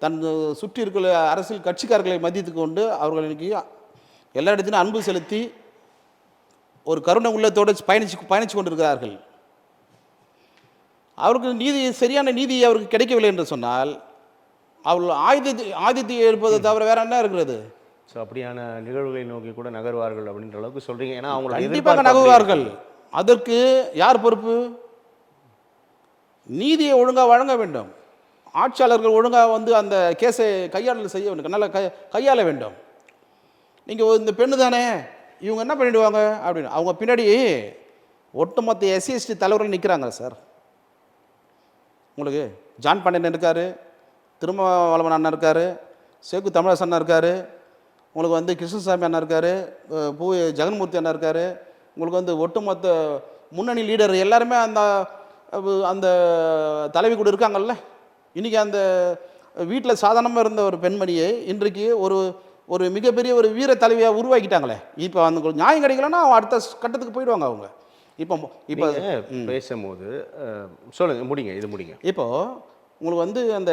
தன் சுற்றி இருக்கிற அரசியல் கட்சிக்காரர்களை மதித்து கொண்டு, அவர்கள் இன்னைக்கு எல்லா இடத்திலும் அன்பு செலுத்தி ஒரு கருணை உள்ளத்தோடு பயணித்து கொண்டிருக்கிறார்கள். அவருக்கு சரியான நீதி அவருக்கு கிடைக்கவில்லை என்று சொன்னால் அவர்கள் ஆயுதத்தை எடுப்பதை தவிர வேற என்ன இருக்கிறது? ஸோ அப்படியான நிகழ்வுகளை நோக்கி கூட நகர்வார்கள் அப்படின்ற அளவுக்கு சொல்கிறீங்க. ஏன்னா அவங்க கண்டிப்பாக நகர்வார்கள். அதற்கு யார் பொறுப்பு? நீதியை ஒழுங்காக வழங்க வேண்டும். ஆட்சியாளர்கள் ஒழுங்காக அந்த கேஸை கையாளல் செய்ய வேண்டும், நல்லா கையாள வேண்டும். நீங்கள் இந்த பெண்ணு தானே, இவங்க என்ன பண்ணிடுவாங்க அப்படின்னு அவங்க பின்னாடி ஒட்டுமொத்த எஸ்சி/எஸ்டி தலைவர்கள் நிற்கிறாங்க சார். உங்களுக்கு ஜான் பாண்டியன் இருக்கார், திருமாவளவன் அண்ணன் இருக்கார், சேக்கு தமிழரசன் அண்ணன் இருக்கார், உங்களுக்கு கிருஷ்ணசாமி அண்ணன் இருக்கார், பூ ஜெகன்மூர்த்தி அண்ணன் இருக்கார், உங்களுக்கு ஒட்டுமொத்த முன்னணி லீடர் எல்லாருமே அந்த தலைவி கூட இருக்காங்கல்ல. இன்றைக்கி அந்த வீட்டில் சாதாரணமாக இருந்த ஒரு பெண்மணியை இன்றைக்கு ஒரு மிகப்பெரிய ஒரு வீர தலைவியாக உருவாக்கிட்டாங்களே. இப்போ அந்த நியாயம் கிடைக்கலன்னா அடுத்த கட்டத்துக்கு போயிடுவாங்க அவங்க. இப்போ பேசும்போது சொல்லுங்கள், முடிங்க. இப்போது உங்களுக்கு அந்த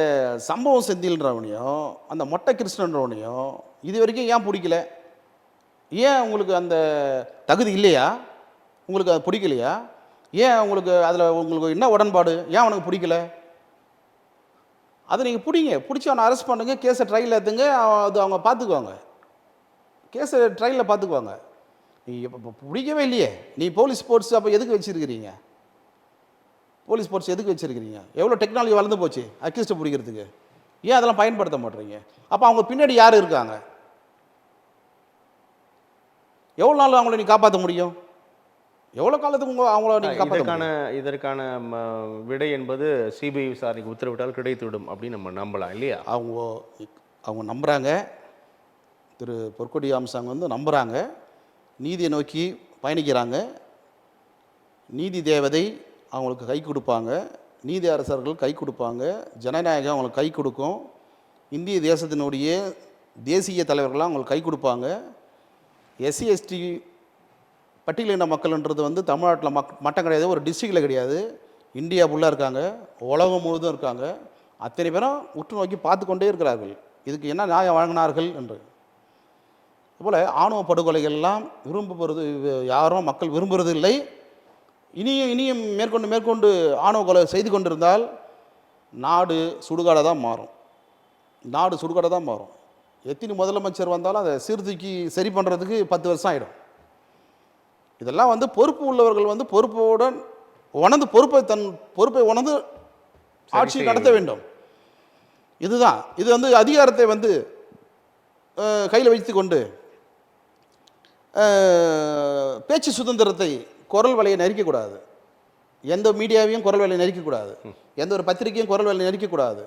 சம்பவம் செந்தில்ன்றவனையும் அந்த மொட்டை கிருஷ்ணன்றவனையும் இது வரைக்கும் ஏன் பிடிக்கல? ஏன் உங்களுக்கு அந்த தகுதி இல்லையா? உங்களுக்கு அது பிடிக்கலையா? ஏன் உங்களுக்கு அதில் உங்களுக்கு என்ன உடன்பாடு? ஏன் அவனுக்கு பிடிக்கல? அதை நீங்கள் பிடிச்சி அவனை அரெஸ்ட் பண்ணுங்க, கேஸை ட்ரையல் ஏற்றுங்க, அது அவங்க பார்த்துக்குவாங்க, கேஸை ட்ரையலில் பார்த்துக்குவாங்க. நீ இப்போ பிடிக்கவே இல்லையே, நீ போலீஸ் ஸ்போர்ட்ஸ் அப்போ எதுக்கு வச்சுருக்கிறீங்க? போலீஸ் ஸ்போர்ட்ஸ் எதுக்கு வச்சுருக்கிறீங்க? எவ்வளோ டெக்னாலஜி வளர்ந்து போச்சு அக்யூஸ்ட்டை பிடிக்கிறதுக்கு. ஏன் அதெல்லாம் பயன்படுத்த மாட்டேறீங்க? அப்போ அவங்க பின்னாடி யார் இருக்காங்க? எவ்வளோ நாள் அவங்கள நீ காப்பாற்ற முடியும்? எவ்வளோ காலத்துக்கு அவங்கள நீங்கள் காப்பாற்ற? இதற்கான விடை என்பது சிபிஐ விசாரணைக்கு உத்தரவிட்டால் கிடைத்துவிடும் அப்படின்னு நம்ம நம்பலாம் இல்லையா? அவங்க நம்புகிறாங்க. திரு பொற்கொடி ஆம்ஸ்ட்ராங் நம்புகிறாங்க, நீதியை நோக்கி பயணிக்கிறாங்க. நீதி தேவதை அவங்களுக்கு கை கொடுப்பாங்க, நீதி அரசர்கள் கை கொடுப்பாங்க, ஜனநாயகம் அவங்களுக்கு கை கொடுக்கும், இந்திய தேசத்தினுடைய தேசிய தலைவர்களாக அவங்களுக்கு கை கொடுப்பாங்க. எஸ்சி/எஸ்டி பட்டியலின மக்கள்ன்றது வந்து தமிழ்நாட்டில் மட்டும் கிடையாது, ஒரு டிஸ்ட்ரிக்டில் கிடையாது, இந்தியா ஃபுல்லாக இருக்காங்க, உலகம் முழுதும் இருக்காங்க. அத்தனை பேரும் உற்று நோக்கி பார்த்து கொண்டே இருக்கிறார்கள் இதுக்கு என்ன நியாயம் வழங்கினார்கள் என்று. அதுபோல் ஆணவ படுகொலைகள் எல்லாம் விரும்புவது யாரும் மக்கள் விரும்புவது இல்லை. இனியும் மேற்கொண்டு ஆணவ கொலை செய்து கொண்டிருந்தால் நாடு சுடுகாடாக தான் மாறும். நாடு சுடுகாடாக தான் மாறும். எத்தனை முதலமைச்சர் வந்தாலும் அதை சீர்தூக்கி சரி பண்ணுறதுக்கு 10 வருஷம் ஆகிடும். இதெல்லாம் வந்து பொறுப்பு உள்ளவர்கள் வந்து பொறுப்புடன் உணர்ந்து பொறுப்பை உணர்ந்து ஆட்சி நடத்த வேண்டும். இதுதான் இது வந்து அதிகாரத்தை வந்து கையில் வைத்து கொண்டு பேச்சு சுதந்திரத்தை குரல் வலையை நெரிக்கக்கூடாது. எந்த மீடியாவையும் குரல் வலையை நெரிக்கக்கூடாது, எந்த ஒரு பத்திரிகையும் குரல் வலையை நெரிக்கக்கூடாது,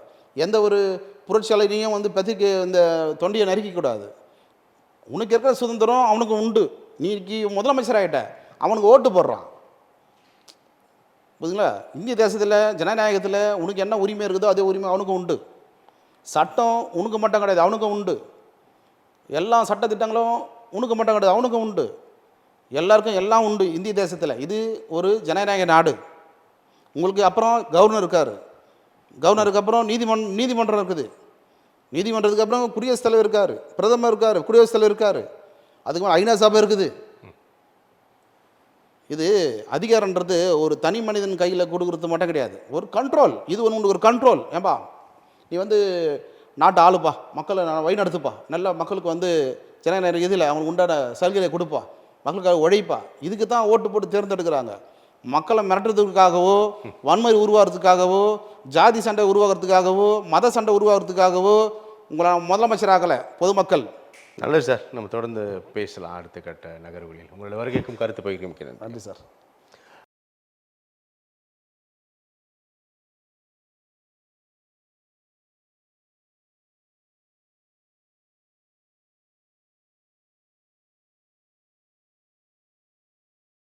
எந்த ஒரு புரட்சியாளரையும் வந்து பத்திரிகை இந்த தொண்டியை நெரிக்கக்கூடாது. உனக்கு இருக்கிற சுதந்திரம் அவனுக்கு உண்டு. நீ முதலமைச்சர் ஆகிட்ட, அவனுக்கு ஓட்டு போடுறான். புரியுதுங்களா? இந்திய தேசத்தில் ஜனநாயகத்தில் உனக்கு என்ன உரிமை இருக்குதோ அதே உரிமை அவனுக்கும் உண்டு. சட்டம் உனக்கு மட்டும் கிடையாது, அவனுக்கும் உண்டு. எல்லா சட்டத்திட்டங்களும் உனக்கு மட்டும் கிடையாது, அவனுக்கும் உண்டு. எல்லாருக்கும் எல்லாம் உண்டு இந்திய தேசத்தில். இது ஒரு ஜனநாயக நாடு. உங்களுக்கு அப்புறம் கவர்னர் இருக்கார், கவர்னருக்கு அப்புறம் நீதிமன்றம் இருக்குது, நீதிமன்றத்துக்கு அப்புறம் குடியரசுத் தலைவர் இருக்கார், பிரதமர் இருக்கார், குடியரசுத் தலைவர் இருக்கார், அதுக்கு மேலே ஐநா சபை இருக்குது. இது அதிகாரன்றது ஒரு தனி மனிதன் கையில் கொடுக்குறது மட்டும் கிடையாது, ஒரு கண்ட்ரோல். இது உனக்கு ஒரு கண்ட்ரோல். ஏன்பா நீ வந்து நாட்டை ஆளுப்பா, மக்களை வழி நடத்துப்பா, நல்லா மக்களுக்கு வந்து ஜனநாயக இதில் அவங்களுக்கு உண்டான சலுகையை கொடுப்பா, மக்களுக்காக உழைப்பா. இதுக்கு தான் ஓட்டு போட்டு தேர்ந்தெடுக்கிறாங்க. மக்களை மிரட்டுறதுக்காகவோ, வன்முறை உருவாகிறதுக்காகவோ, ஜாதி சண்டை உருவாகிறதுக்காகவோ, மத சண்டை உருவாகிறதுக்காகவோ உங்களை முதலமைச்சராகலை பொதுமக்கள். நல்லது சார், நம்ம தொடர்ந்து பேசலாம் அடுத்த கட்ட நகர்வுகளில். உங்களோட வருகைக்கும் கருத்து பகிர்ந்து. நன்றி சார்.